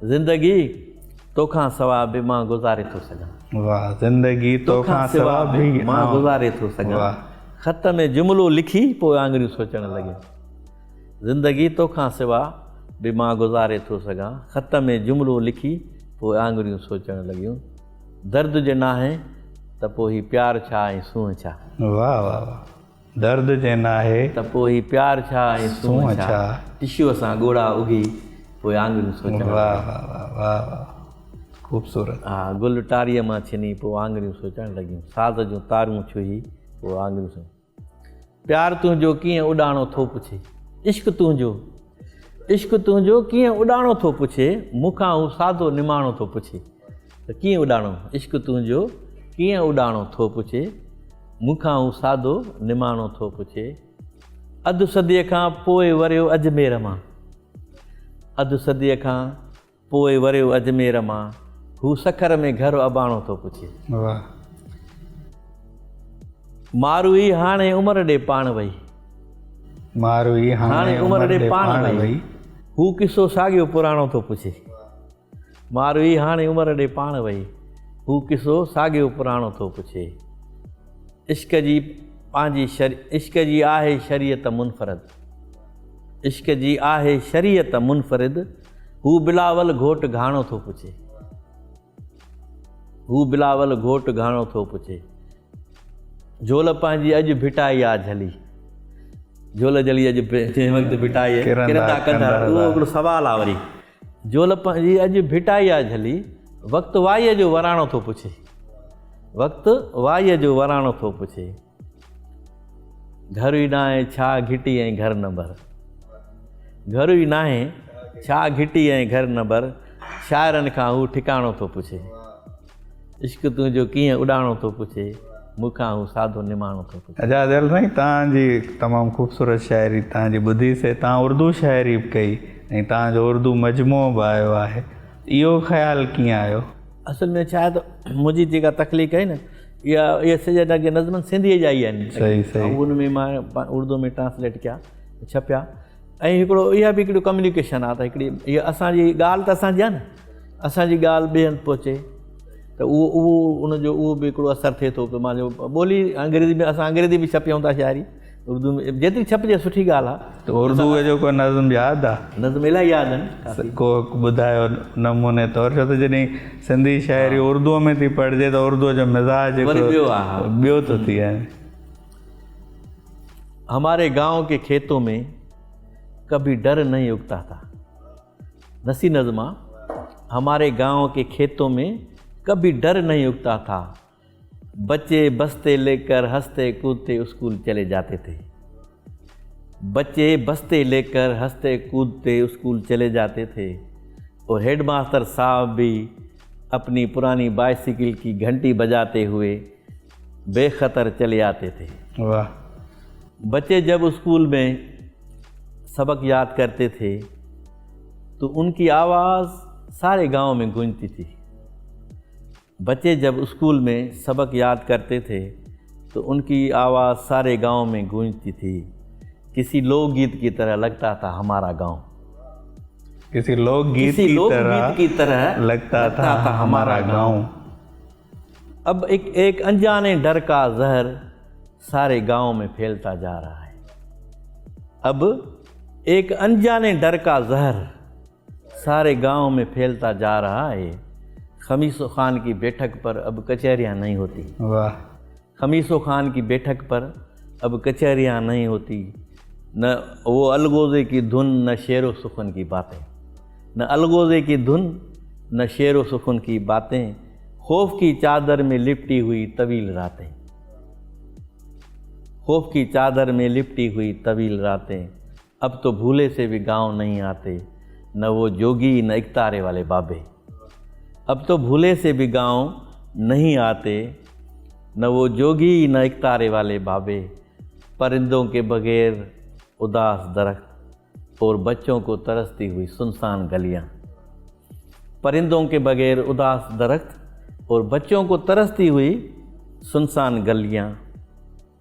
ज़िंदगी तोखां सवा बि मां गुज़ारे थो सघां, वाह, ज़िंदगी तोखां सवा बि मां गुज़ारे थो सघां, ख़त में जुमिलो लिखी पोइ आङुरियूं सोचणु लॻियूं, ज़िंदगी तोखां सवा बि मां गुज़ारे थो सघां, ख़त में जुमिलो लिखी पोइ आङुरियूं सोचणु लॻियूं, दर्द जे नाहे त पोइ ही प्यार छा ऐं सूंहं छा, वाह वाह वाह, दर्द जे नाहे त पोइ ही प्यार छा ऐं सूंहं छा, छा, टिश्यूअ सां ॻोड़ा उगी पोइ आङुरियूं सोचणु वाह लॻियूं। वाह वाह वाह वाह, ख़ूबसूरत। हा, गुल टारीअ मां छिनी पोइ आङुरियूं सोचणु लॻियूं, साज़ जूं तारूं छुही पोइ आङुरियूं सोचणु, प्यार तुंहिंजो कीअं उॾाणो थो पुछे, इश्क तुंहिंजो कीअं उॾाणो थो पुछे, मूंखां हू सादो निमाणो थो पुछे, त कीअं उॾाणो, इश्क तुंहिंजो कीअं उॾाणो थो पुछे, मूंखां हू सादो निमाणो थो पुछे, अधु सदीअ खां पोइ वरियो अजमेर मां, अधु सदीअ खां पोइ वरियो अजमेर मां, हू सखर में घर अबाणो थो पुछे, वाह, मारूई हाणे उमिरि ॾे पाण वई, मारूई हाणे उमिरि ॾे पाण वई, हू किसो साॻियो पुराणो थो पुछे, मारूई हाणे उमिरि ॾे पाण वई, हू किसो साॻियो पुराणो थो पुछे, इश्क जी पंहिंजी इश्क जी आहे शरीयत मुनफ़रिद, इश्क जी आहे शरीयत मुनफ़रिद, हू बिलावल घोट घाणो थो पुछे, हू बिलावल घोट घाणो थो पुछे, झोल पंहिंजी अॼु भिटाई आहे झली, झोल जली अॼु जंहिं वक़्तु भिटाई किरंदा कंदा, उहो हिकिड़ो सुवालु आहे वरी, झोल पंहिंजी अॼु भिटाई आहे झली, वक़्तु वाईअ जो वराणो थो पुछे, वक़्तु वाईअ जो वराणो थो पुछे, घर ई नाहे छा घिटी ऐं घर न भर, घर ई नाहे छा घिटी ऐं घर न भर, शाइरनि खां हू ठिकाणो थो पुछे, इश्क तुंहिंजो कीअं उॾाणो थो पुछे, मूंखां हू सादो निमाणो थो पुछे। एजाज़ अहल साईं, तव्हांजी तमामु ख़ूबसूरत शाइरी तव्हांजी ॿुधी से, तव्हां उर्दू शाइरी बि कई ऐं तव्हांजो उर्दू मजमूओ बि आयो आहे, इहो ख़्यालु कीअं आयो? असल में छा आहे त मुंहिंजी जेका तख़लीक़ आहे न, इहा सॼा जेके नज़म सिंधीअ जा ई आहिनि, सही सही, उन में मां उर्दू में ट्रांसलेट कया, छपिया, ऐं हिकिड़ो इहा बि हिकिड़ो कम्युनिकेशन आहे, त हिकिड़ी इहा असांजी ॻाल्हि त असांजी आहे न, असांजी ॻाल्हि ॿिए हंधि पहुचे, त उहो उनजो उहो बि हिकिड़ो असरु थिए थो, मां जो ॿोली अंग्रेज़ी में, असां अंग्रेज़ी बि छपियूं था शाइरी, उर्दू में जेतिरी छपिजे सुठी ॻाल्हि आहे। त उर्दूअ जो को नज़म यादि आहे? नज़म इलाही यादि आहिनि, को ॿुधायो नमूने तौर, छो त जॾहिं सिंधी शाइरी उर्दूअ में थी पढ़िजे त उर्दूअ जो मिज़ाज ॿियो थो थी वञे। हमारे गांव के खेतों में कभी डर नहीं उगता था, नसी नज़मा, हमारे गांव के खेतों में कभी डर नहीं उगता था, बच्चे बस्ते लेकर हंसते कूदते स्कूल चले जाते थे, बच्चे बस्ते लेकर हंसते कूदते स्कूल चले जाते थे, और हेडमास्टर साहब भी अपनी पुरानी बाइसिकल की घंटी बजाते हुए बेखतर चले आते थे। वाह, बच्चे जब स्कूल में सबक याद करते थे तो उनकी आवाज़ सारे गांव में गूंजती थी, बच्चे जब स्कूल में सबक याद करते थे तो उनकी आवाज़ सारे गांव में गूंजती थी, किसी लोकगीत की तरह लगता था हमारा गांव, किसी लोकगीत की तरह लगता था हमारा गांव। अब एक अनजाने डर का जहर सारे गांव में फैलता जा रहा है, अब एक अनजाने डर का जहर सारे गांव में फैलता जा रहा है। खमीसो खान की बैठक पर अब कचहरियाँ नहीं होती। वाह। खमीसो खान की बैठक पर अब कचहरियाँ नहीं होती। न वो अलगोजे की धुन, न शेर व सुखन की बातें। न अलगोजे की धुन, न शेर व सुखन की बातें। खौफ की चादर में लिपटी हुई तवील रातें। खौफ की चादर में लिपटी हुई तवील रातें। अब तो भूले से भी गांव नहीं आते, न वो जोगी न इकतारे वाले बाबे। अब तो भूले से भी गांव नहीं आते, न वो जोगी न इकतारे वाले बाबे। परिंदों के बगैर उदास दरख्त और बच्चों को तरसती हुई सुनसान गलियां। परिंदों के बगैर उदास दरख्त और बच्चों को तरसती हुई सुनसान गलियां।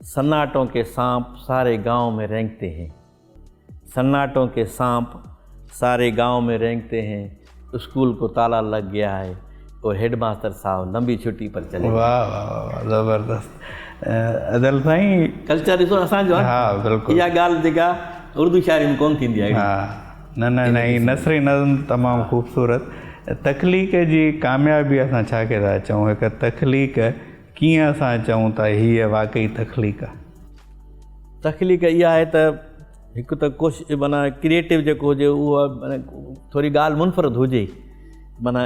सन्नाटों के सांप सारे गांव में रेंगते हैं। सन्नाटों के सांप सारे गांव में रेंगते हैं। स्कूल को ताला लग गया है और हेडमास्टर साहब लंबी छुट्टी पर चले। वाह वाह वाह, ज़बरदस्त। अदल साईं, कल्चर ॾिसो असांजो आहे। हा बिल्कुलु। इहा ॻाल्हि जेका उर्दू शाइरी में कोन थींदी आहे। हा, न न न, नसरी नज़्म तमामु ख़ूबसूरत। तख़लीक़ जी कामयाबी असां छा खे था चऊं? हिकु तख़लीक़ कीअं असां चऊं था हीअ वाक़ई तख़लीक़ आहे? तख़लीक़ इहा आहे त हिकु त कोशिशि माना क्रिएटिव जेको हुजे उहा माना थोरी ॻाल्हि मुनफ़रद हुजे। माना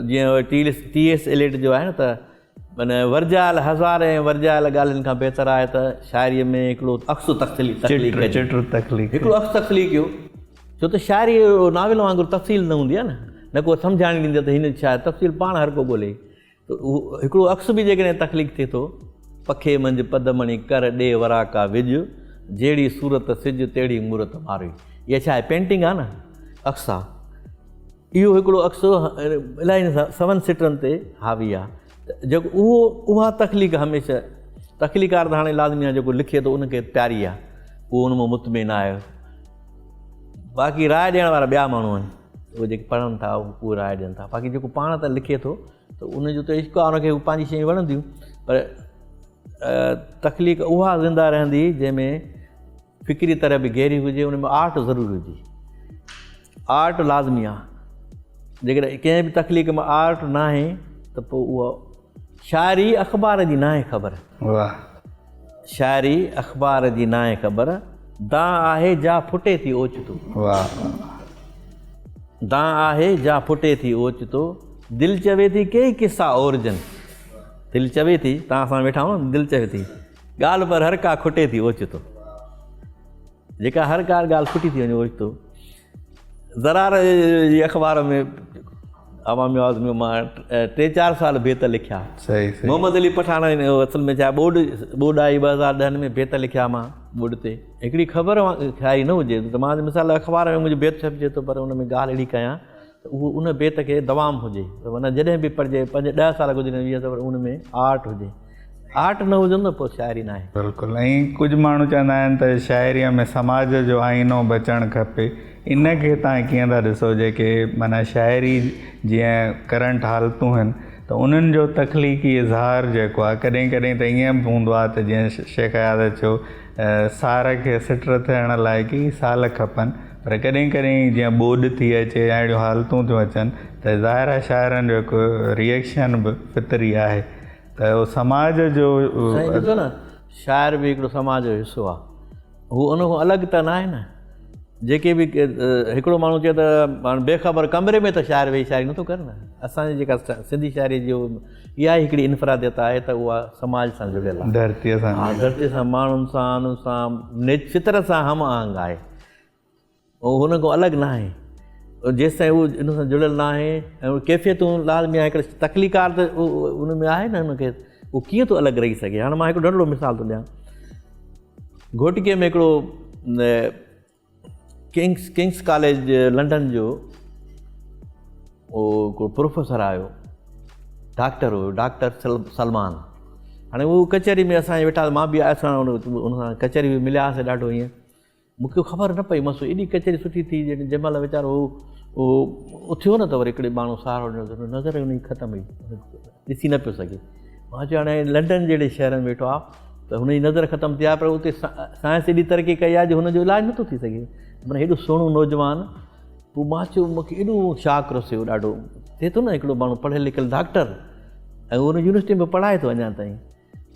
जीअं टी एस एलियट जो आहे न त माना वर्जाल हज़ार ऐं वर्जाल ॻाल्हियुनि खां बहितर आहे त शाइरीअ में हिकिड़ो अक्सु तख़लीक़ हिकिड़ो अक्सु तख़लीक़ जो। छो त शाइरी नाविल वांगुरु तफ़सील न हूंदी आहे न को सम्झाइण ॾींदी आहे त हिन छा तफ़सील पाण हर को ॻोल्हे। त उहो हिकिड़ो अक्सु बि जेकॾहिं तख़लीक़ थिए थो। पखे मंझि पदमणी कर ॾे वरा का विझ, जहिड़ी सूरत सिज तहिड़ी मूरत मारी। इहा छा आहे? पेंटिंग आहे न, अक्स आहे। इहो हिकिड़ो अक्सु इलाही सवन सिटरनि ते हावी आहे। त जेको उहा तख़लीक़ हमेशह तख़लीक़ार त हाणे लाज़मी आहे जेको लिखे थो उनखे प्यारी आहे, उहो उन मां मुतमिन आहे। बाक़ी राय ॾियण वारा ॿिया माण्हू आहिनि, उहे जेके पढ़नि था उहे राय ॾियनि था। बाक़ी जेको पाण त लिखे थो त उनजो त इश्क़ु आहे, उनखे पंहिंजी शयूं वणंदियूं। पर तख़लीक़ उहा ज़िंदा रहंदी जंहिंमें फ़िक्री तरह बि गहरी हुजे, उन में आर्ट ज़रूरी हुजे। आर्ट लाज़मी आहे। जेकॾहिं कंहिं बि तख़लीक़ में आर्ट न आहे त पोइ उहा शाइरी अख़बार जी न आहे ख़बर। वाह। शाइरी अख़बार जी न आहे ख़बर। दां आहे जा फुटे थी ओचितो। वाह। दां आहे जा फुटे थी ओचितो, दिलि चवे थी कई किसा ओरजन। दिलि चवे थी, तव्हां सां वेठा आहियो न, दिलि चवे थी ॻाल्हि पर हर का खुटे थी ओचितो। जेका हर का ॻाल्हि खुटी थी वञे ओचितो। ज़रार जी अख़बार में अवामी आवाज़ में मां 3-4 साल बेत लिखिया। सही सही। मोहम्मद अली पठान असल में छा बोर्ड आई 2010 में बेत लिखिया मां बोर्ड ते। हिकिड़ी ख़बर आई न हुजे त मां मिसाल अख़बार में मुंहिंजो बेत छपिजे थो, पर उन में ॻाल्हि अहिड़ी कयां त उहो उन बेत खे दवाम हुजे। त माना जॾहिं बि पढ़िजे 5-10 साल गुज़रे 20 साल, उन में आर्ट हुजे। आर्ट न हुजनि त पोइ शाइरी न आहे। बिल्कुलु। ऐं कुझु माण्हू चवंदा आहिनि त शाइरीअ में समाज जो आईनो बचणु खपे। इनखे तव्हां कीअं था ॾिसो? जेके माना शाइरी जीअं करंट हालतूं आहिनि त उन्हनि जो तख़लीक़ी इज़हार जेको आहे कॾहिं कॾहिं त ईअं बि हूंदो आहे त जीअं शेख आयाद चयो सार खे सिट थियण लाइ की साल खपनि, पर कॾहिं कॾहिं जीअं ॿोॾि थी अचे या अहिड़ियूं हालतूं थियूं अचनि त ज़ाहिर आहे शाइरनि जो हिकु रिएक्शन बि फितरी आहे। त उहो समाज जो ॾिसो न, शाइर बि हिकिड़ो समाज जो हिसो आहे। हू उनखां अलॻि त न आहे न। जेके बि हिकिड़ो माण्हू चए त हाणे बेख़बर कमरे में त शाइर वेही शाइरी नथो करे न। असांजी जेका सिंधी शाइरी जो इहा ई हिकिड़ी इनफ़रादियत आहे त उहा समाज सां जुड़ियल आहे, धरतीअ सां। हा, धरतीअ सां, माण्हुनि सां, उन सां फितरत सां हम आहंग आहे। उहो हुन खां अलॻि न आहे। जेसि ताईं उहो इन सां जुड़ियल न आहे ऐं कैफ़ियतूं लाज़मी आहे। हिकिड़े तख़लीक़ार त उन में आहे न, हुनखे उहो कीअं थो अलॻि रही सघे। हाणे मां हिकिड़ो नंढिड़ो मिसाल थो ॾियां। घोटिके में हिकिड़ो किंग्स कॉलेज लंडन जो उहो प्रोफेसर आयो, डॉक्टर हुयो, डॉक्टर सलमान। हाणे उहो कचहरी में असां वेठा, मां बि आयुसि, उन सां कचहरी में मिलियासीं ॾाढो। ईअं मूंखे ख़बर न पई, मसो एॾी कचहरी सुठी थी जंहिं महिल वीचारो उहो उथियो न त वरी हिकिड़े माण्हू सहारो ॾिनो, नज़र उन जी ख़तमु हुई, ॾिसी न पियो सघे। मां चयो हाणे लंडन जहिड़े शहर में वेठो आहे, त हुनजी नज़र ख़तमु थी आहे, पर उते साइंस एॾी तरक़ी कई आहे जो हुनजो इलाजु नथो थी सघे। माना हेॾो सुहिणो नौजवान, पोइ मां चयो मूंखे एॾो शाक रसियो ॾाढो। थिए थो न हिकिड़ो माण्हू पढ़ियलु लिखियलु डॉक्टर ऐं उन यूनिवर्सिटी में पढ़ाए थो अञा ताईं,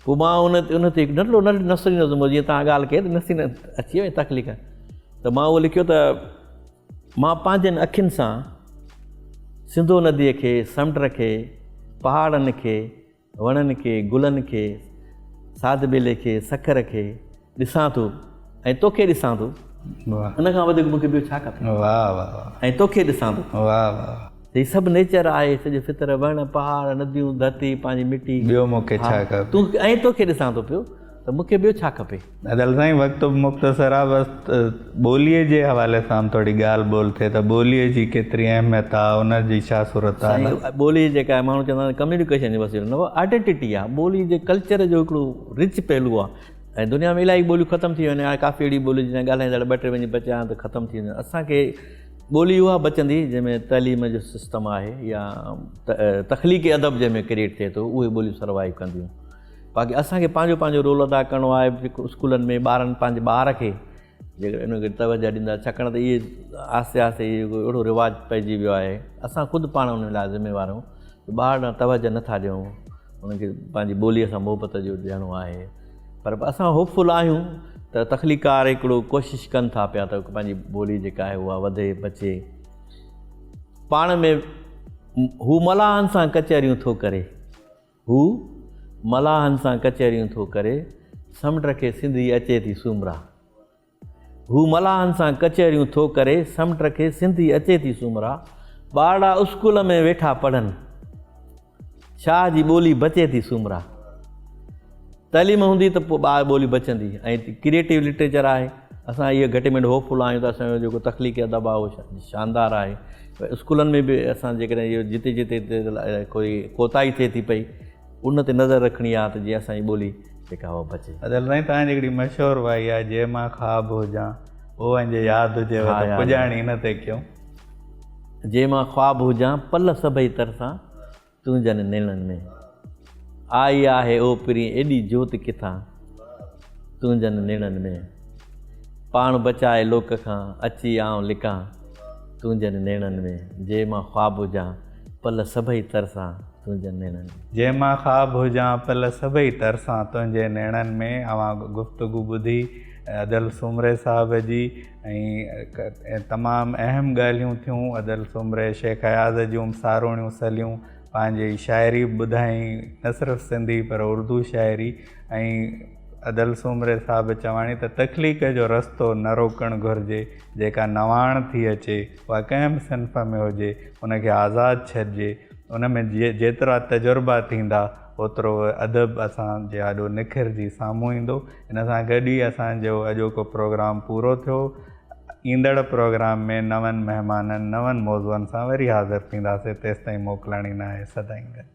पोइ मां उन ते नंढो नसरी नज़मो जीअं तव्हां ॻाल्हि कई त नसी न अची वई तकलीफ़, त मां उहो लिखियो त मां पंहिंजनि अखियुनि सां सिंधो नदीअ खे, समुंड खे, पहाड़नि खे, वणनि खे, गुलनि खे, साध बेले खे, सखर खे ॾिसां थो ऐं तोखे ॾिसां थो। उन खां वधीक मूंखे ॿियो छा खपे? वाह वाह। ऐं तोखे ॾिसां थो। वाह वाह। ही सभु नेचर आहे, सॼो फितर, वण, पहाड़, नदियूं, धरती, पंहिंजी मिटी। ॿियो मूंखे छा खपे? तूं ऐं तोखे ॾिसां थो पियो, त मूंखे ॿियो छा खपे? अदल साईं वक़्तु मुख़्तसर आहे, बसि ॿोलीअ जे हवाले सां थोरी ॻाल्हि ॿोल थिए त ॿोलीअ जी केतिरी अहमियत आहे, उनजी छा सूरत आहे? ॿोली जेका आहे, माण्हू चवंदा आहिनि कम्युनिकेशन जो वसीलो न, आइडेंटिटी आहे। ॿोली जे कल्चर जो हिकिड़ो रिच पहलू आहे, ऐं दुनिया में इलाही ॿोलियूं ख़तमु थी वञे, हाणे काफ़ी अहिड़ी ॿोली जीअं ॻाल्हाईंदड़ ॿ टे वञी बचिया त ख़तमु थी वञे। असांखे ॿोली उहा बचंदी जंहिंमें तइलीम जो सिस्टम आहे या तख़लीक़ी अदब जंहिंमें क्रिएट थिए थो, उहे ॿोलियूं सर्वाइव कंदियूं। बाक़ी असांखे पंहिंजो पंहिंजो रोल अदा करिणो आहे। जेको स्कूलनि में ॿारनि पंहिंजे ॿार खे जेकर इनखे तवजह ॾींदा, छाकाणि त इहे आहिस्ते आहिस्ते इहो अहिड़ो रिवाजु पइजी वियो आहे। असां ख़ुदि पाण उन लाइ ज़िम्मेवार आहियूं, ॿार ॾांहुं तवजह नथा ॾियूं, उनखे पंहिंजी ॿोलीअ सां मोहबत जो ॾियणो आहे। पर असां होपफुल आहियूं त तख़लीकार हिकिड़ो कोशिशि कनि था पिया त पंहिंजी ॿोली जेका आहे उहा वधे बचे। पाण में हू मलाहनि सां कचहरियूं थो करे, हू मलाहनि सां कचहरियूं थो करे, समुंड खे सिंधी अचे थी सूमरा। हू मलाहनि सां कचहरियूं थो करे, समुंड खे सिंधी अचे थी सूमरा। ॿार स्कूल में वेठा पढ़नि, शाह जी ॿोली बचे थी सूमरा। तइलीम हूंदी त पोइ ॿार ॿोली बचंदी। ऐं क्रिएटिव लिटरेचर आहे, असां इहे घटि में घटि होपफुल आहियूं त असांजो जेको तख़लीक़ी अदब आहे उहो शानदार आहे। स्कूलनि में बि असां जेकॾहिं इहो जिते जिते कोई कोताही थिए थी पई, उन ते नज़र रखणी आहे त जीअं असांजी ॿोली जेका उहा बचे। अदल साईं तव्हांजी हिकिड़ी मशहूरु वाई आहे, जे मां ख़्वाब हुजां उहो अञे यादि हुजेव त पुॼाणी इन ते कयूं। जे मां ख़्वाब हुजां पल सभई तरसां, तूं जन नेणनि में आई आहे ओ पिरी एॾी जोति किथां, तूं जन नेणनि में पाण बचाए लोक खां अची आऊं लिकां, तूं जन नेणनि में। जे मां ख़्वाब हुजां पल सभई तरसां, तुंहिंजे नेणनि में। जे मां ख़्वाब हुजां पल सभई तरसां तुंहिंजे नेणनि में। अवां गुफ़्तगू ॿुधी अदल सुमरे साहिब जी, ऐं तमामु अहम ॻाल्हियूं थियूं। अदल सुमरे शेख अयाज़ जूं सारोणियूं सलियूं, पंहिंजी शाइरी ॿुधाई, न सिर्फ़ु सिंधी पर उर्दू शाइरी। ऐं अदल सुमरे साहिब चवाणी त तख़लीक़ जो रस्तो न रोकणु घुरिजे, जेका नवाण थी अचे उहा कंहिं बि सिन्फ़ में हुजे उनखे आज़ादु छॾिजे। उन में जेतिरा तजुर्बा थींदा ओतिरो अदब असांजे आॾो निखिरजी साम्हूं ईंदो। इन सां गॾु ई असांजो अॼोको प्रोग्राम पूरो थियो। ईंदड़ प्रोग्राम में नवनि महिमाननि, नवनि मौज़ूअनि सां वरी हाज़िर थींदासीं। तेसिताईं मोकिलाणी न आहे, सदाईं गॾु।